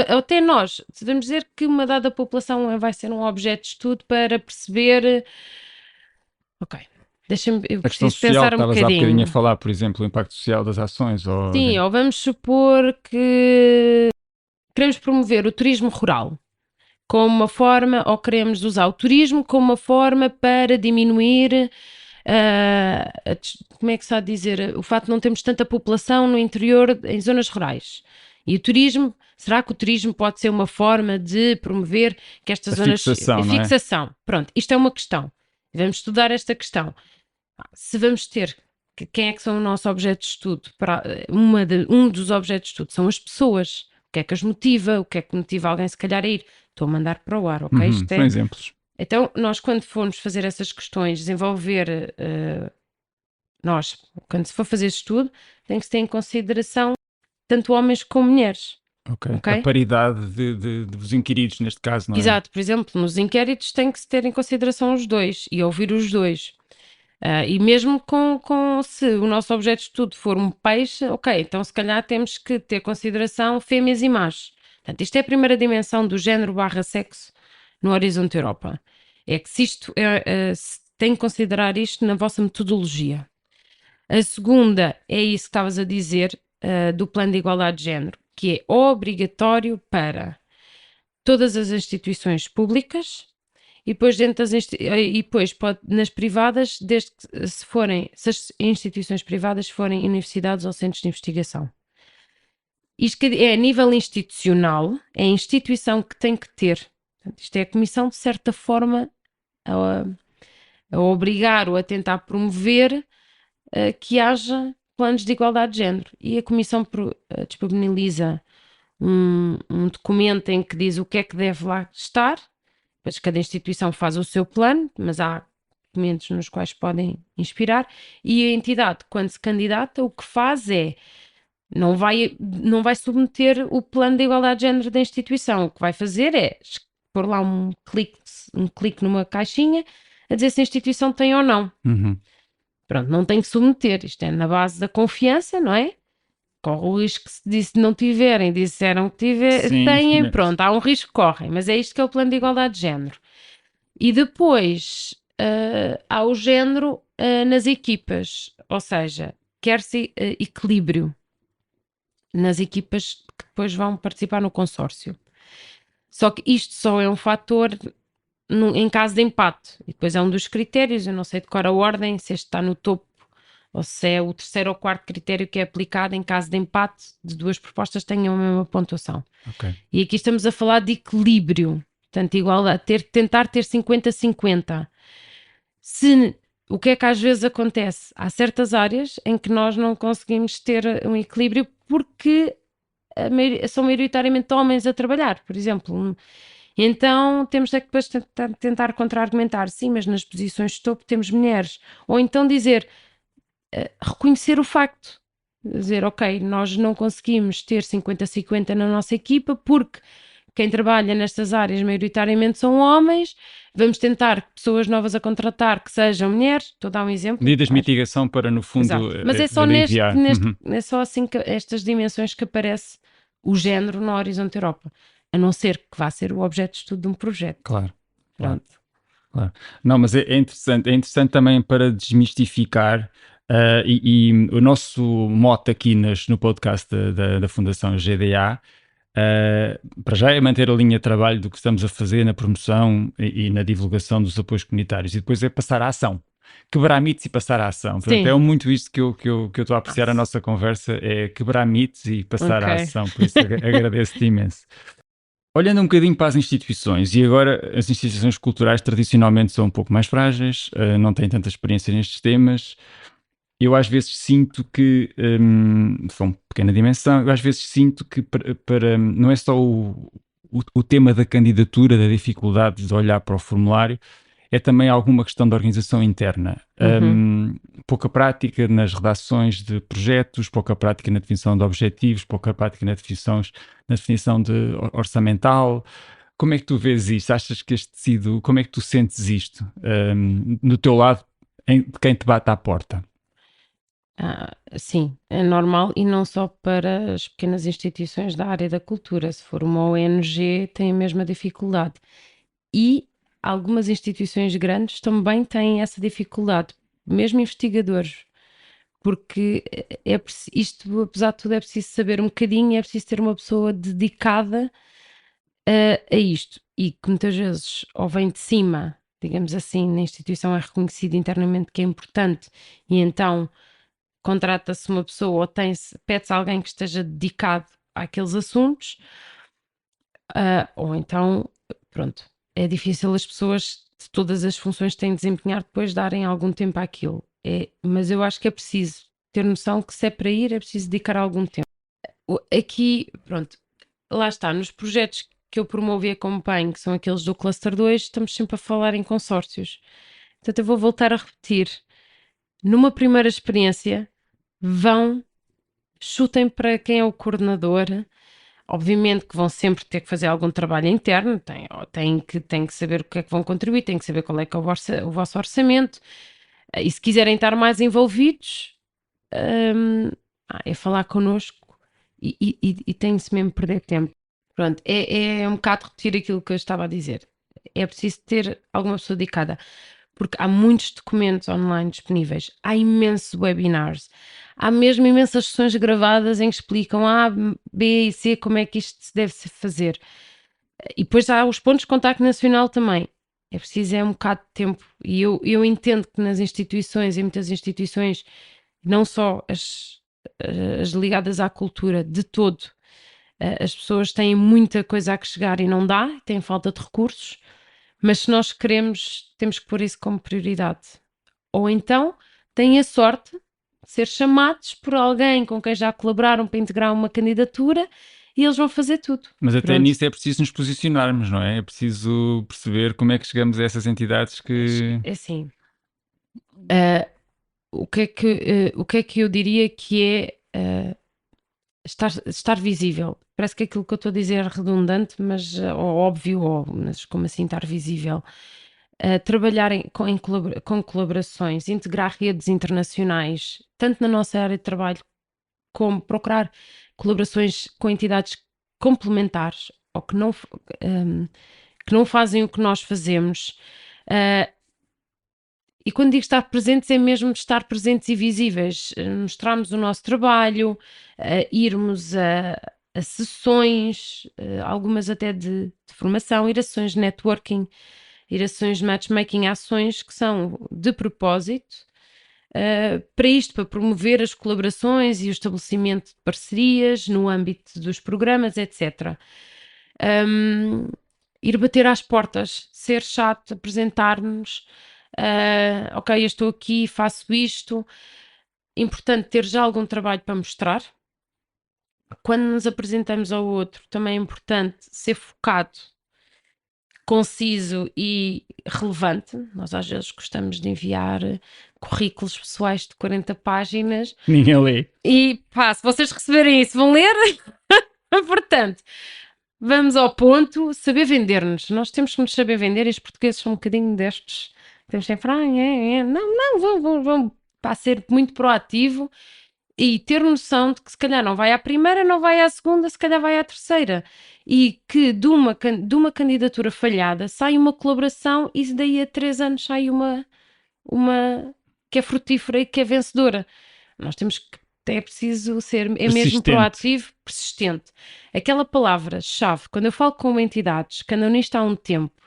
até nós, vamos dizer que uma dada população vai ser um objeto de estudo para perceber. Ok, eu A questão preciso social, pensar um estavas há bocadinho a bocadinho. falar, por exemplo, o impacto social das ações. Sim, ou vamos supor que queremos promover o turismo rural como uma forma, ou queremos usar o turismo como uma forma para diminuir, como é que se há de dizer, o facto de não termos tanta população no interior, em zonas rurais. E o turismo, será que o turismo pode ser uma forma de promover que estas zonas... Fixação, A não é? fixação. Pronto, isto é uma questão. Vamos estudar esta questão. Se vamos ter... Quem é que são o nosso objeto de estudo? Um dos objetos de estudo são as pessoas. O que é que as motiva? O que é que motiva alguém, se calhar, a ir? Estou a mandar para o ar, ok? Isto São exemplos. Então, nós, quando formos fazer essas questões, desenvolver, quando se for fazer esse estudo, tem que se ter em consideração tanto homens como mulheres. Ok. Ok? A paridade dos inquiridos, neste caso, não é? Exato, por exemplo, nos inquéritos tem que se ter em consideração os dois e ouvir os dois. E mesmo se o nosso objeto de estudo for um peixe, ok, então se calhar temos que ter consideração fêmeas e machos. Portanto, isto é a primeira dimensão do género/sexo no Horizonte Europa. É que se tem que considerar isto na vossa metodologia. A segunda é isso que estavas a dizer, do plano de igualdade de género, que é obrigatório para todas as instituições públicas, e depois, nas privadas, desde que se as instituições privadas forem universidades ou centros de investigação. Isto é a nível institucional, é a instituição que tem que ter. Portanto, isto é a Comissão, de certa forma, a obrigar ou a tentar promover que haja planos de igualdade de género. E a Comissão disponibiliza um documento em que diz o que é que deve lá estar. Depois cada instituição faz o seu plano, mas há documentos nos quais podem inspirar, e a entidade, quando se candidata, o que faz é não vai submeter o plano de igualdade de género da instituição. O que vai fazer é pôr lá um clique numa caixinha a dizer se a instituição tem ou não. Pronto, não tem que submeter. Isto é na base da confiança, não é? Corre o risco que se não tiverem, disseram que têm, pronto, há um risco que correm, mas é isto que é o plano de igualdade de género. E depois há o género nas equipas, ou seja, quer-se equilíbrio nas equipas que depois vão participar no consórcio. Só que isto só é um fator em caso de empate, e depois é um dos critérios, eu não sei de qual a ordem, se este está no topo ou se é o terceiro ou quarto critério que é aplicado em caso de empate de duas propostas tenham a mesma pontuação. Ok. E aqui estamos a falar de equilíbrio, portanto, igual a tentar ter 50-50. O que é que às vezes acontece? Há certas áreas em que nós não conseguimos ter um equilíbrio porque são maioritariamente homens a trabalhar, por exemplo. Então temos é que depois tentar contra-argumentar, sim, mas nas posições de topo temos mulheres. Ou então dizer, reconhecer o facto, dizer, ok, nós não conseguimos ter 50-50 na nossa equipa porque quem trabalha nestas áreas maioritariamente são homens, vamos tentar pessoas novas a contratar que sejam mulheres, estou a dar um exemplo. Medidas de mitigação para, no fundo, Exato. Mas é só aliviar. é só assim que estas dimensões que aparece o género no Horizonte Europa, a não ser que vá ser o objeto de estudo de um projeto. Claro. Pronto. Claro. Não, mas é interessante também para desmistificar, e o nosso mote aqui no podcast da Fundação GDA, para já é manter a linha de trabalho do que estamos a fazer na promoção e na divulgação dos apoios comunitários, e depois é passar à ação. Quebrar mitos e passar à ação. Portanto, Sim. é muito isto que eu estou a apreciar a nossa conversa, é quebrar mitos e passar à Ok. ação. Por isso agradeço-te imenso. Olhando um bocadinho para as instituições, e agora as instituições culturais tradicionalmente são um pouco mais frágeis, não têm tanta experiência nestes temas. Eu às vezes sinto que, são pequena dimensão, eu às vezes sinto que não é só o tema da candidatura, da dificuldade de olhar para o formulário, é também alguma questão de organização interna. Pouca prática nas redações de projetos, pouca prática na definição de objetivos, pouca prática na definição de orçamental. Como é que tu vês isto? Achas que este tecido, como é que tu sentes isto no teu lado, de quem te bate à porta? Sim, é normal e não só para as pequenas instituições da área da cultura. Se for uma ONG, tem a mesma dificuldade. E algumas instituições grandes também têm essa dificuldade, mesmo investigadores, porque isto, apesar de tudo, é preciso saber um bocadinho, é preciso ter uma pessoa dedicada a isto e que muitas vezes ou vem de cima, digamos assim, na instituição é reconhecido internamente que é importante e então contrata-se uma pessoa ou pede-se alguém que esteja dedicado àqueles assuntos, ou então, pronto, é difícil as pessoas de todas as funções que têm de desempenhar depois darem algum tempo àquilo. Mas eu acho que é preciso ter noção que se é para ir é preciso dedicar algum tempo. Aqui, pronto, lá está, nos projetos que eu promovo e acompanho, que são aqueles do Cluster 2, estamos sempre a falar em consórcios. Portanto, eu vou voltar a repetir. Numa primeira experiência, chutem para quem é o coordenador. Obviamente que vão sempre ter que fazer algum trabalho interno, têm que saber o que é que vão contribuir, têm que saber qual é que é o vosso orçamento. E se quiserem estar mais envolvidos, é falar connosco e tem-se mesmo perder tempo. Pronto, é um bocado repetir aquilo que eu estava a dizer. É preciso ter alguma pessoa dedicada, porque há muitos documentos online disponíveis, há imensos webinars, há mesmo imensas sessões gravadas em que explicam A, B e C como é que isto se deve fazer. E depois há os pontos de contacto nacional também. É preciso um bocado de tempo. E eu entendo que nas instituições, em muitas instituições, não só as ligadas à cultura, de todo, as pessoas têm muita coisa a que chegar e não dá, têm falta de recursos, mas se nós queremos, temos que pôr isso como prioridade. Ou então têm a sorte de ser chamados por alguém com quem já colaboraram para integrar uma candidatura e eles vão fazer tudo. Mas até Pronto. nisso é preciso nos posicionarmos, não é? É preciso perceber como é que chegamos a essas entidades que... É assim, o que é que eu diria que é estar visível? Parece que aquilo que eu estou a dizer é redundante, mas, ou óbvio, mas como assim estar visível? Trabalhar com colaborações, integrar redes internacionais, tanto na nossa área de trabalho, como procurar colaborações com entidades complementares ou que não fazem o que nós fazemos. E quando digo estar presentes, é mesmo estar presentes e visíveis, mostrarmos o nosso trabalho, irmos a sessões, algumas até de formação, ir a sessões de networking, ir a sessões de matchmaking, ações que são de propósito, para isto, para promover as colaborações e o estabelecimento de parcerias no âmbito dos programas, etc. Ir bater às portas, ser chato, apresentar-nos, ok, eu estou aqui, faço isto. Importante ter já algum trabalho para mostrar. Quando nos apresentamos ao outro, também é importante ser focado, conciso e relevante. Nós às vezes gostamos de enviar currículos pessoais de 40 páginas. Ninguém lê. E pá, se vocês receberem isso, vão ler? Portanto, vamos ao ponto, saber vender-nos. Nós temos que nos saber vender e os portugueses são um bocadinho destes. Temos sempre, não, vão para ser muito proativo e ter noção de que se calhar não vai à primeira, não vai à segunda, se calhar vai à terceira. E que de uma candidatura falhada sai uma colaboração e daí a 3 anos sai uma que é frutífera e que é vencedora. Nós temos que, é preciso ser, é mesmo Persistente. proativo, persistente. Aquela palavra-chave, quando eu falo com entidades que andam nisto há um tempo,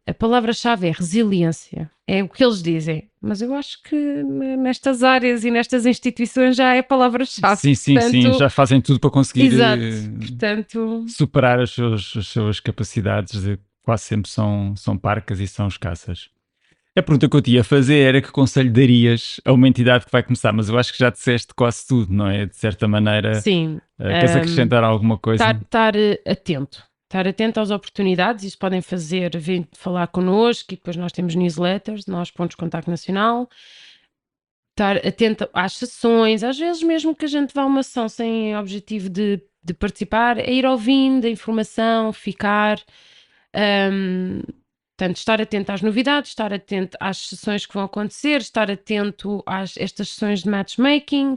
a palavra-chave é resiliência. É o que eles dizem. Mas eu acho que nestas áreas e nestas instituições já é palavra-chave. Sim, Portanto, já fazem tudo para conseguir exato. Portanto, superar as suas capacidades, de quase sempre são parcas e são escassas. A pergunta que eu te ia fazer era que conselho darias a uma entidade que vai começar, mas eu acho que já disseste quase tudo, não é? De certa maneira, sim. queres acrescentar alguma coisa? Estar atento. Estar atento às oportunidades, isso podem fazer, vir falar connosco e depois nós temos newsletters, nós pontos de contacto nacional. Estar atento às sessões, às vezes mesmo que a gente vá a uma sessão sem objetivo de participar, é ir ouvindo a informação, ficar. Portanto, estar atento às novidades, estar atento às sessões que vão acontecer, estar atento às estas sessões de matchmaking,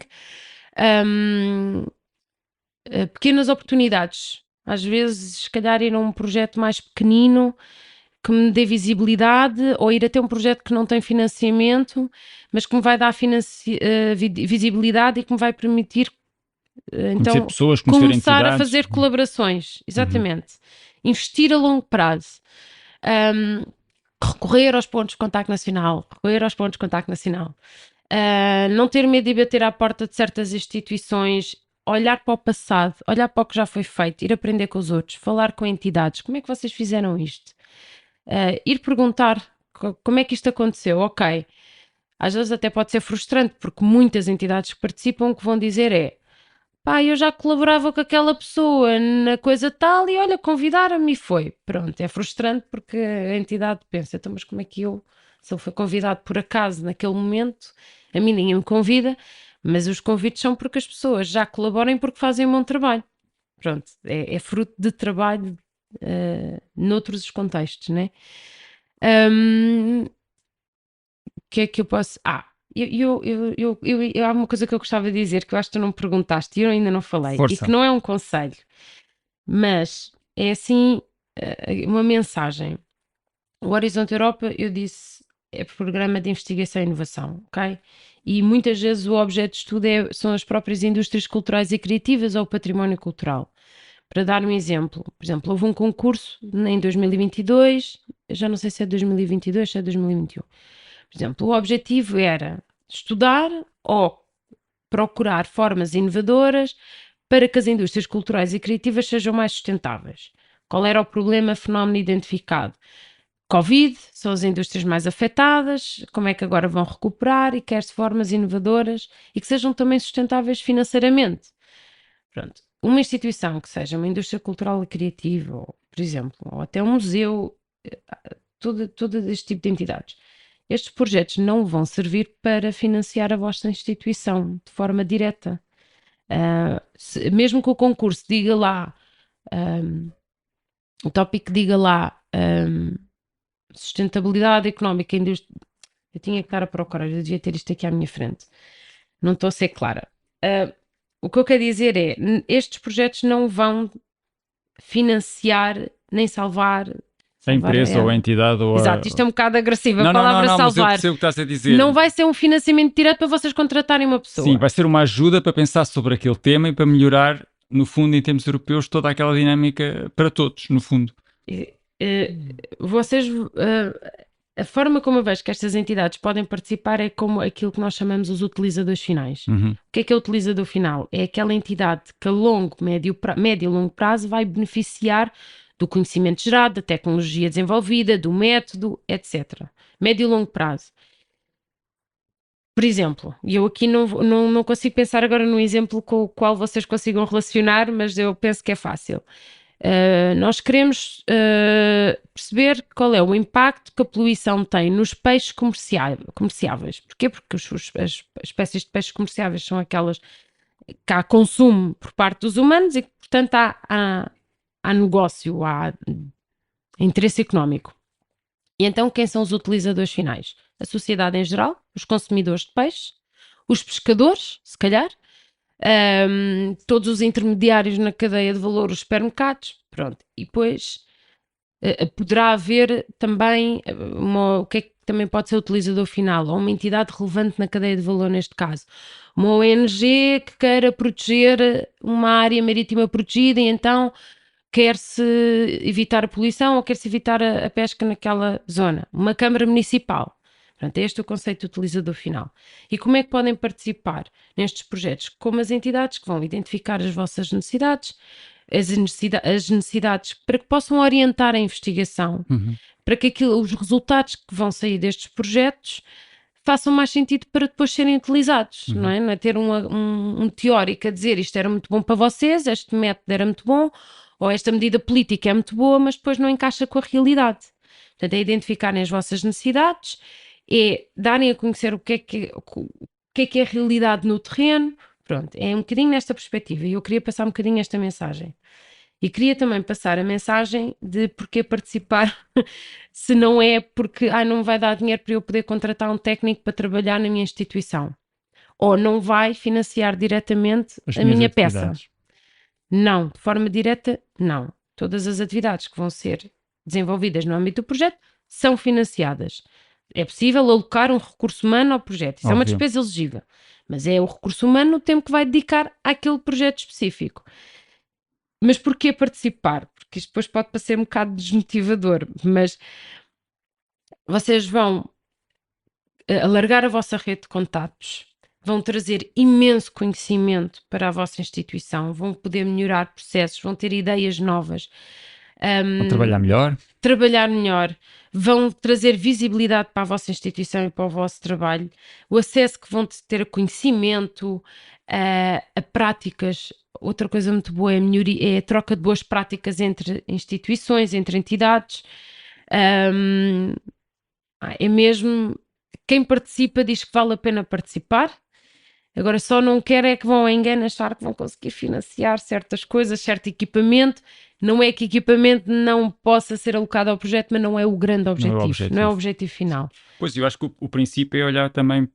pequenas oportunidades. Às vezes, se calhar, ir a um projeto mais pequenino que me dê visibilidade, ou ir até um projeto que não tem financiamento, mas que me vai dar visibilidade e que me vai permitir então, pessoas, começar a fazer colaborações. Exatamente. Investir a longo prazo. Recorrer aos pontos de contacto nacional. Não ter medo de bater à porta de certas instituições, olhar para o passado, olhar para o que já foi feito, ir aprender com os outros, falar com entidades, como é que vocês fizeram isto? Ir perguntar como é que isto aconteceu, ok. Às vezes até pode ser frustrante, porque muitas entidades que participam que vão dizer pá, eu já colaborava com aquela pessoa na coisa tal e olha, convidaram-me e foi. Pronto, é frustrante porque a entidade pensa, então, mas como é que se ele foi convidado por acaso naquele momento, a mim ninguém me convida, mas os convites são porque as pessoas já colaboram porque fazem um bom trabalho. Pronto, é fruto de trabalho noutros contextos, né? O que é que eu posso... há uma coisa que eu gostava de dizer que eu acho que tu não me perguntaste e eu ainda não falei. Força. E que não é um conselho, mas é assim uma mensagem. O Horizonte Europa, eu disse, é programa de investigação e inovação, ok? E muitas vezes o objeto de estudo são as próprias indústrias culturais e criativas ou o património cultural. Para dar um exemplo, por exemplo, houve um concurso em 2022, já não sei se é 2022, se é 2021. Por exemplo, o objetivo era estudar ou procurar formas inovadoras para que as indústrias culturais e criativas sejam mais sustentáveis. Qual era o problema, fenómeno identificado? Covid, são as indústrias mais afetadas, como é que agora vão recuperar e quer-se formas inovadoras e que sejam também sustentáveis financeiramente. Pronto. Uma instituição que seja uma indústria cultural e criativa, ou, por exemplo, ou até um museu, todo este tipo de entidades, estes projetos não vão servir para financiar a vossa instituição de forma direta. Mesmo que o concurso diga lá, o tópico diga lá sustentabilidade económica, indústria. Eu tinha que estar a procurar, eu devia ter isto aqui à minha frente. Não estou a ser clara. O que eu quero dizer é, estes projetos não vão financiar nem salvar a empresa ou a entidade ou Exato, isto é um bocado agressivo, a não, palavra não, salvar. mas eu percebo o que estás a dizer. Não vai ser um financiamento direto para vocês contratarem uma pessoa. Sim, vai ser uma ajuda para pensar sobre aquele tema e para melhorar, no fundo, em termos europeus, toda aquela dinâmica para todos, no fundo. Vocês A forma como eu vejo que estas entidades podem participar é como aquilo que nós chamamos os utilizadores finais. Uhum. O que é o utilizador final? É aquela entidade que a longo, médio e longo prazo vai beneficiar do conhecimento gerado, da tecnologia desenvolvida, do método, etc. Médio e longo prazo. Por exemplo, e eu aqui não consigo pensar agora num exemplo com o qual vocês consigam relacionar, mas eu penso que é fácil. Nós queremos perceber qual é o impacto que a poluição tem nos peixes comerciáveis. Porquê? Porque as espécies de peixes comerciáveis são aquelas que há consumo por parte dos humanos e que, portanto, há negócio, há interesse económico. E então, quem são os utilizadores finais? A sociedade em geral, os consumidores de peixe, os pescadores, se calhar, todos os intermediários na cadeia de valor, os supermercados, pronto. E depois poderá haver também o que é que também pode ser o utilizador final, ou uma entidade relevante na cadeia de valor neste caso. Uma ONG que queira proteger uma área marítima protegida e então quer-se evitar a poluição ou quer-se evitar a pesca naquela zona. Uma Câmara Municipal. Portanto, este é o conceito de utilizador final. E como é que podem participar nestes projetos? Como as entidades que vão identificar as vossas necessidades, as necessidades para que possam orientar a investigação, para que os resultados que vão sair destes projetos façam mais sentido para depois serem utilizados, não é? Não é ter um teórico a dizer isto era muito bom para vocês, este método era muito bom, ou esta medida política é muito boa, mas depois não encaixa com a realidade. Portanto, é identificarem as vossas necessidades, é darem a conhecer o que é a realidade no terreno. Pronto, é um bocadinho nesta perspectiva e eu queria passar um bocadinho esta mensagem. E queria também passar a mensagem de porque participar se não é porque não vai dar dinheiro para eu poder contratar um técnico para trabalhar na minha instituição. Ou não vai financiar diretamente a minha peça. Não, de forma direta, não. Todas as atividades que vão ser desenvolvidas no âmbito do projeto são financiadas. É possível alocar um recurso humano ao projeto. Isso é uma despesa elegível. Mas é o recurso humano no tempo que vai dedicar àquele projeto específico. Mas porquê participar? Porque isto depois pode parecer um bocado desmotivador, mas vocês vão alargar a vossa rede de contatos, vão trazer imenso conhecimento para a vossa instituição, vão poder melhorar processos, vão ter ideias novas. Vão trabalhar melhor, vão trazer visibilidade para a vossa instituição e para o vosso trabalho, o acesso que vão ter a conhecimento, a práticas. Outra coisa muito boa é a troca de boas práticas entre instituições, entre entidades. É mesmo, quem participa diz que vale a pena participar. Agora só não quer é que vão a engano achar que vão conseguir financiar certas coisas, certo equipamento. Não é que equipamento não possa ser alocado ao projeto, mas não é o grande objetivo, não é o objetivo final. Pois, eu acho que o princípio é olhar também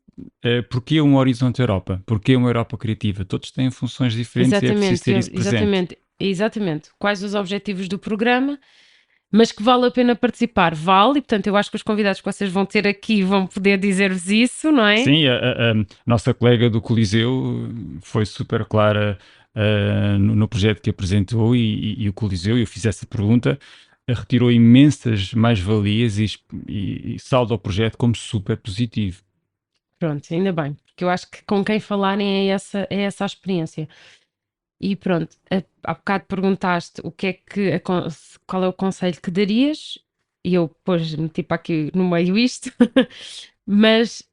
porquê um Horizonte Europa, porquê uma Europa criativa. Todos têm funções diferentes e é preciso ter isso presente. Exatamente. Quais os objetivos do programa, mas que vale a pena participar. Vale, e portanto eu acho que os convidados que vocês vão ter aqui vão poder dizer-vos isso, não é? Sim, a nossa colega do Coliseu foi super clara no projeto que apresentou e o Coliseu, eu fiz essa pergunta, retirou imensas mais-valias e salda o projeto como super positivo. Pronto, ainda bem, porque eu acho que com quem falarem é essa a experiência. E pronto, há bocado perguntaste qual é o conselho que darias, e eu depois meti para aqui no meio isto, mas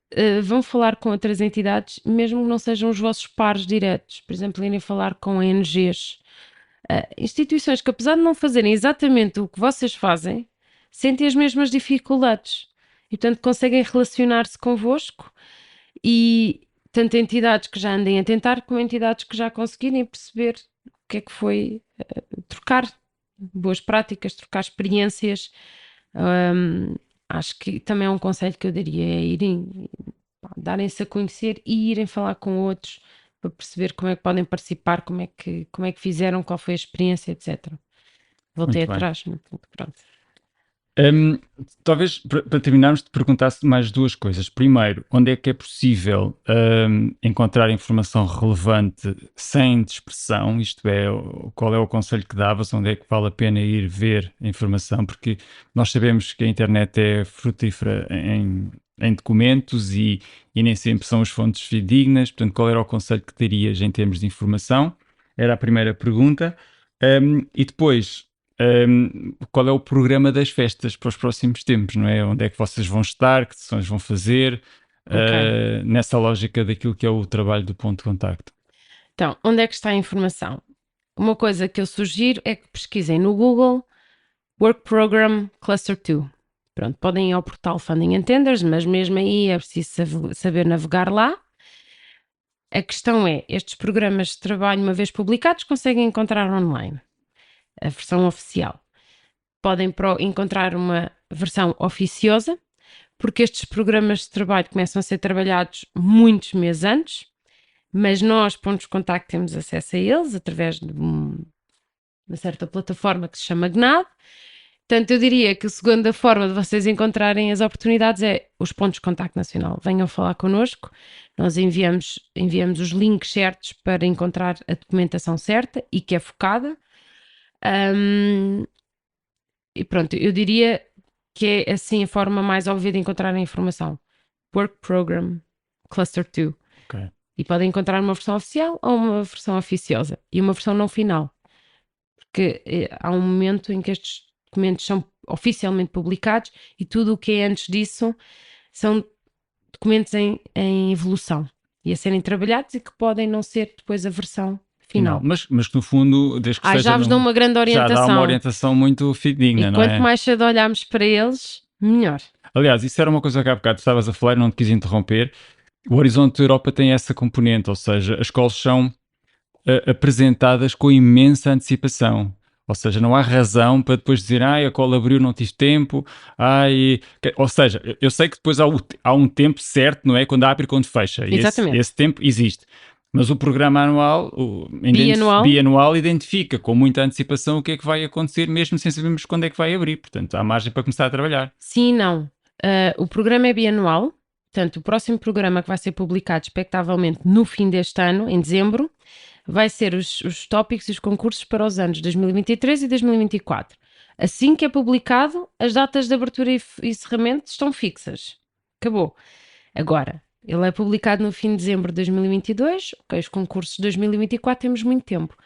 vão falar com outras entidades, mesmo que não sejam os vossos pares diretos, por exemplo, irem falar com ONGs, instituições que apesar de não fazerem exatamente o que vocês fazem, sentem as mesmas dificuldades e portanto conseguem relacionar-se convosco e tanto entidades que já andem a tentar como entidades que já conseguirem perceber o que é que foi trocar boas práticas, trocar experiências. Acho que também é um conselho que eu daria, é irem, darem-se a conhecer e irem falar com outros para perceber como é que podem participar, como é que fizeram, qual foi a experiência, etc. Voltei atrás, pronto. Hum, Talvez para terminarmos te perguntasse mais duas coisas. Primeiro, onde é que é possível encontrar informação relevante sem dispersão? Isto é, qual é o conselho que davas? Onde é que vale a pena ir ver a informação? Porque nós sabemos que a internet é frutífera em documentos e nem sempre são as fontes fidedignas. Portanto, qual era o conselho que darias em termos de informação? Era a primeira pergunta. E depois, qual é o programa das festas para os próximos tempos, não é? Onde é que vocês vão estar, que sessões vão fazer, Ok. nessa lógica daquilo que é o trabalho do ponto de contacto. Então, onde é que está a informação? Uma coisa que eu sugiro é que pesquisem no Google Work Program Cluster 2. Pronto, podem ir ao portal Funding and Tenders, mas mesmo aí é preciso saber navegar lá. A questão é, estes programas de trabalho, uma vez publicados, conseguem encontrar online a versão oficial. Podem encontrar uma versão oficiosa, porque estes programas de trabalho começam a ser trabalhados muitos meses antes, mas nós, pontos de contacto, temos acesso a eles através de uma certa plataforma que se chama GNAD. Portanto, eu diria que a segunda forma de vocês encontrarem as oportunidades é os pontos de contacto nacional. Venham falar connosco, nós enviamos os links certos para encontrar a documentação certa e que é focada. E pronto, eu diria que é assim a forma mais óbvia de encontrar a informação. Work Program Cluster 2. Ok. E podem encontrar uma versão oficial ou uma versão oficiosa e uma versão não final. Porque há um momento em que estes documentos são oficialmente publicados e tudo o que é antes disso são documentos em evolução e a serem trabalhados e que podem não ser depois a versão Final. final. Mas que no fundo, desde que seja Já vos dão uma grande já dá uma orientação. orientação muito E fidedigna, não quanto é? mais cedo olharmos para eles, melhor. Aliás, isso era uma coisa que há bocado estavas a falar e não te quis interromper. O Horizonte Europa tem essa componente, ou seja, as escolas são apresentadas com imensa antecipação. Ou seja, não há razão para depois dizer, a cola abriu, não tive tempo. Ou seja, eu sei que depois há um tempo certo, não é? Quando abre e quando fecha. E Exatamente. esse tempo existe. Mas o programa anual, bianual, identifica com muita antecipação o que é que vai acontecer, mesmo sem sabermos quando é que vai abrir. Portanto, há margem para começar a trabalhar. Sim e não. O programa é bianual, portanto, o próximo programa que vai ser publicado, expectavelmente no fim deste ano, em dezembro, vai ser os tópicos e os concursos para os anos 2023 e 2024. Assim que é publicado, as datas de abertura e encerramento estão fixas. Acabou. Agora, ele é publicado no fim de dezembro de 2022, ok, os concursos de 2024 temos muito tempo.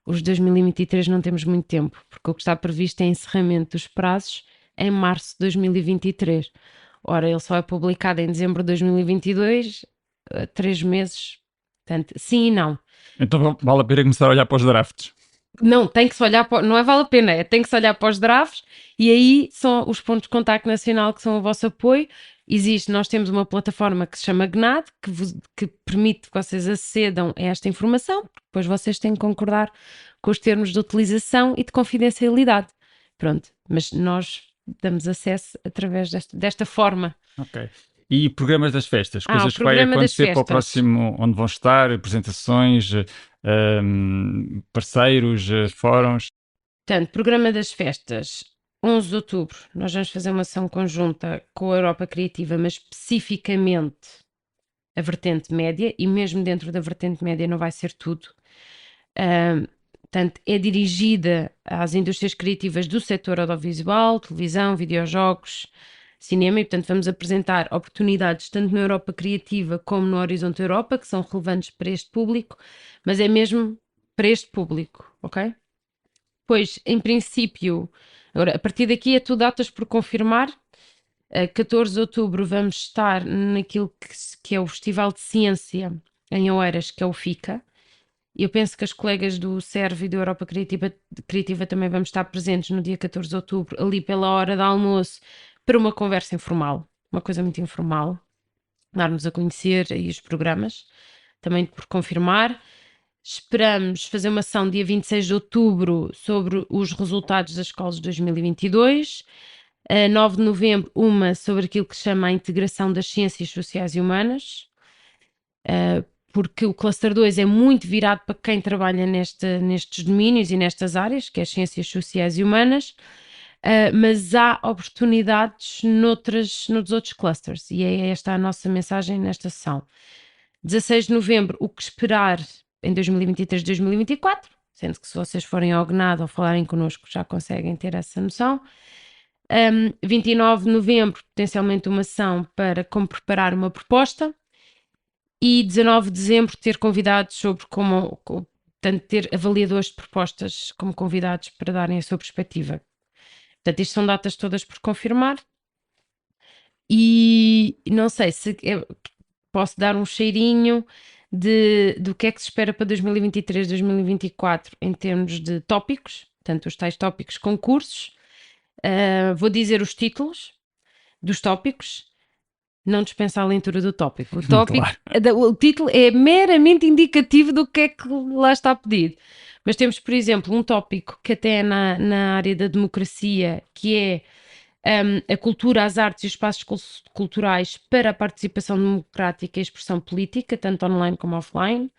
Os de 2023 não temos muito tempo, porque o que está previsto é encerramento dos prazos em março de 2023. Ora, ele só é publicado em dezembro de 2022, 3 meses. Portanto, sim e não. Então vale a pena começar a olhar para os drafts. Não, tem que se olhar para, não é vale a pena, tem que se olhar para os drafts e aí são os pontos de contacto nacional que são o vosso apoio. Nós temos uma plataforma que se chama GNAD, que permite que vocês acedam a esta informação, depois vocês têm que concordar com os termos de utilização e de confidencialidade. Pronto, mas nós damos acesso através desta forma. Ok. E programas das festas, O coisas que vai programa das acontecer para o festas. próximo, onde vão estar, apresentações, parceiros, fóruns. Portanto, programa das festas, 11 de outubro, nós vamos fazer uma ação conjunta com a Europa Criativa, mas especificamente a vertente média, e mesmo dentro da vertente média não vai ser tudo. Portanto, é dirigida às indústrias criativas do setor audiovisual, televisão, videojogos, cinema, e portanto vamos apresentar oportunidades tanto na Europa Criativa como no Horizonte Europa, que são relevantes para este público, mas é mesmo para este público, ok? Pois, em princípio, agora, a partir daqui é tudo datas por confirmar. A 14 de outubro vamos estar naquilo que é o Festival de Ciência em Oeiras, que é o FICA. Eu penso que as colegas do CERV e da Europa Criativa também vamos estar presentes no dia 14 de outubro, ali pela hora do almoço, para uma conversa informal, uma coisa muito informal, darmos a conhecer aí os programas, também por confirmar. Esperamos fazer uma ação dia 26 de outubro sobre os resultados das escolas de 2022. 9 de novembro, uma sobre aquilo que se chama a integração das ciências sociais e humanas, porque o Cluster 2 é muito virado para quem trabalha nestes domínios e nestas áreas, que é as ciências sociais e humanas. mas há oportunidades nos outros clusters, e é esta a nossa mensagem nesta sessão. 16 de novembro, o que esperar em 2023 e 2024, sendo que se vocês forem ao GNAD ou falarem connosco já conseguem ter essa noção. 29 de novembro, potencialmente uma sessão para como preparar uma proposta, e 19 de dezembro ter convidados sobre portanto, ter avaliadores de propostas como convidados para darem a sua perspectiva. Portanto, isto são datas todas por confirmar, e não sei se posso dar um cheirinho do que é que se espera para 2023, 2024 em termos de tópicos, portanto os tais tópicos concursos. Vou dizer os títulos dos tópicos, não dispensa a leitura do tópico. O título é meramente indicativo do que é que lá está pedido. Mas temos, por exemplo, um tópico que até é na área da democracia, que é a cultura, as artes e os espaços culturais para a participação democrática e expressão política, tanto online como offline.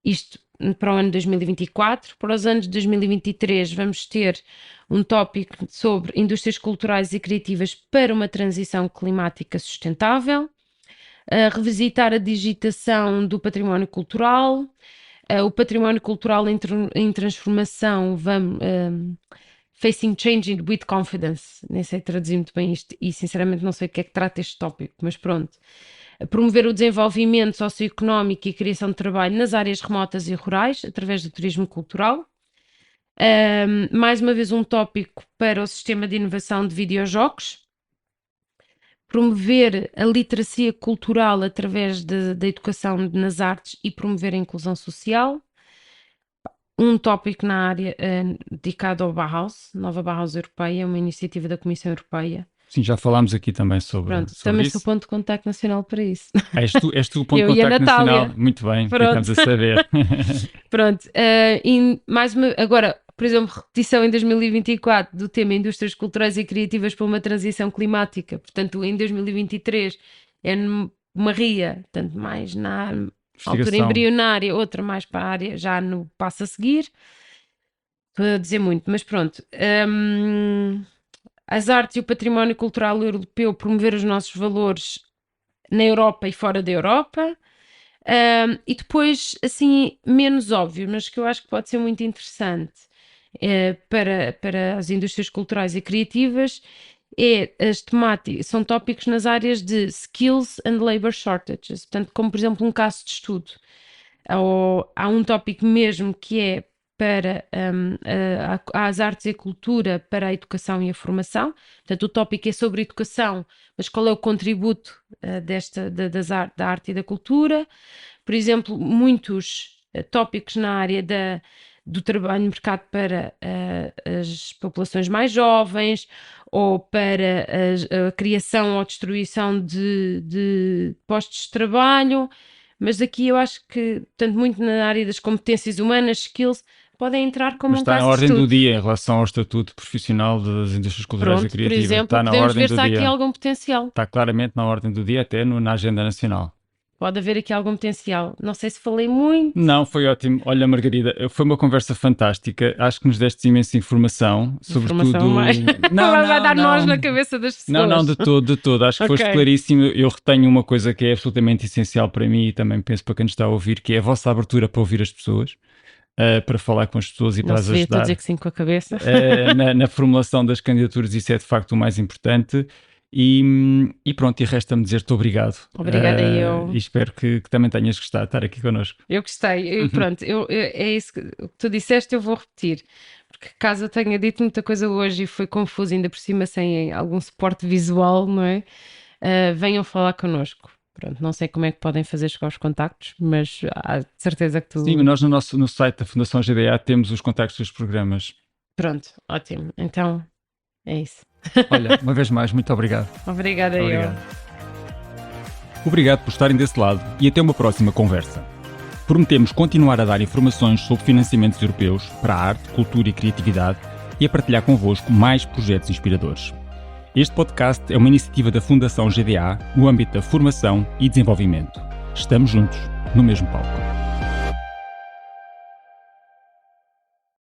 Isto para o ano de 2024. Para os anos de 2023 vamos ter um tópico sobre indústrias culturais e criativas para uma transição climática sustentável, revisitar a digitação do património cultural, o património cultural em transformação, Facing Changing with Confidence, nem sei traduzir muito bem isto e sinceramente não sei o que é que trata este tópico, mas pronto. Promover o desenvolvimento socioeconómico e a criação de trabalho nas áreas remotas e rurais através do turismo cultural. Mais uma vez um tópico para o sistema de inovação de videojogos. Promover a literacia cultural através da educação nas artes e promover a inclusão social. Um tópico na área dedicado ao Bauhaus, Nova Bauhaus Europeia, uma iniciativa da Comissão Europeia. Sim, já falámos aqui também sobre também isso. Sou ponto de contacto nacional para isso. És tu o ponto de contacto nacional? Muito bem, ficamos a saber. Pronto, agora, por exemplo, repetição em 2024 do tema Indústrias Culturais e Criativas para uma Transição Climática. Portanto, em 2023 é uma RIA, portanto, mais na altura embrionária, outra mais para a área já no passo a seguir. Estou a dizer muito, mas pronto. As artes e o património cultural europeu, promover os nossos valores na Europa e fora da Europa. E depois, assim, menos óbvio, mas que eu acho que pode ser muito interessante para as indústrias culturais e criativas, são tópicos nas áreas de skills and labor shortages. Portanto, como por exemplo um caso de estudo. Há um tópico mesmo que é para as artes e a cultura para a educação e a formação. Portanto, o tópico é sobre educação, mas qual é o contributo da arte e da cultura? Por exemplo, muitos tópicos na área do trabalho no mercado para as populações mais jovens ou para a criação ou destruição de postos de trabalho. Mas aqui eu acho que, tanto muito na área das competências humanas, skills, podem entrar como mas um caso de está na ordem estudo. do dia em relação ao estatuto profissional das indústrias culturais e criativas. Por exemplo, está na podemos ordem ver do se há dia. aqui algum potencial. Está claramente na ordem do dia, até na agenda nacional. Pode haver aqui algum potencial. Não sei se falei muito. Não, foi ótimo. Olha, Margarida, foi uma conversa fantástica. Acho que nos deste imensa informação. Sobretudo... mais. Vai dar nós na cabeça das pessoas. Não, de todo. Acho que foste claríssimo. Eu retenho uma coisa que é absolutamente essencial para mim e também penso para quem nos está a ouvir, que é a vossa abertura para ouvir as pessoas, para falar com as pessoas e para as ajudar. Estou a dizer que sim com a cabeça. Na formulação das candidaturas, isso é de facto o mais importante. E pronto, e resta-me dizer-te obrigado. Obrigada eu. E espero que também tenhas gostado de estar aqui connosco. Eu gostei. E pronto, é isso que tu disseste, eu vou repetir. Porque caso eu tenha dito muita coisa hoje e foi confuso, ainda por cima sem algum suporte visual, não é? Venham falar connosco. Pronto, não sei como é que podem fazer chegar os contactos, mas há certeza que tu... Sim, nós no site da Fundação GDA temos os contactos dos programas. Pronto, ótimo. Então, é isso. Olha, uma vez mais, muito obrigado. Obrigada eu. Obrigado por estarem desse lado e até uma próxima conversa. Prometemos continuar a dar informações sobre financiamentos europeus para a arte, cultura e criatividade e a partilhar convosco mais projetos inspiradores. Este podcast é uma iniciativa da Fundação GDA no âmbito da formação e desenvolvimento. Estamos juntos, no mesmo palco.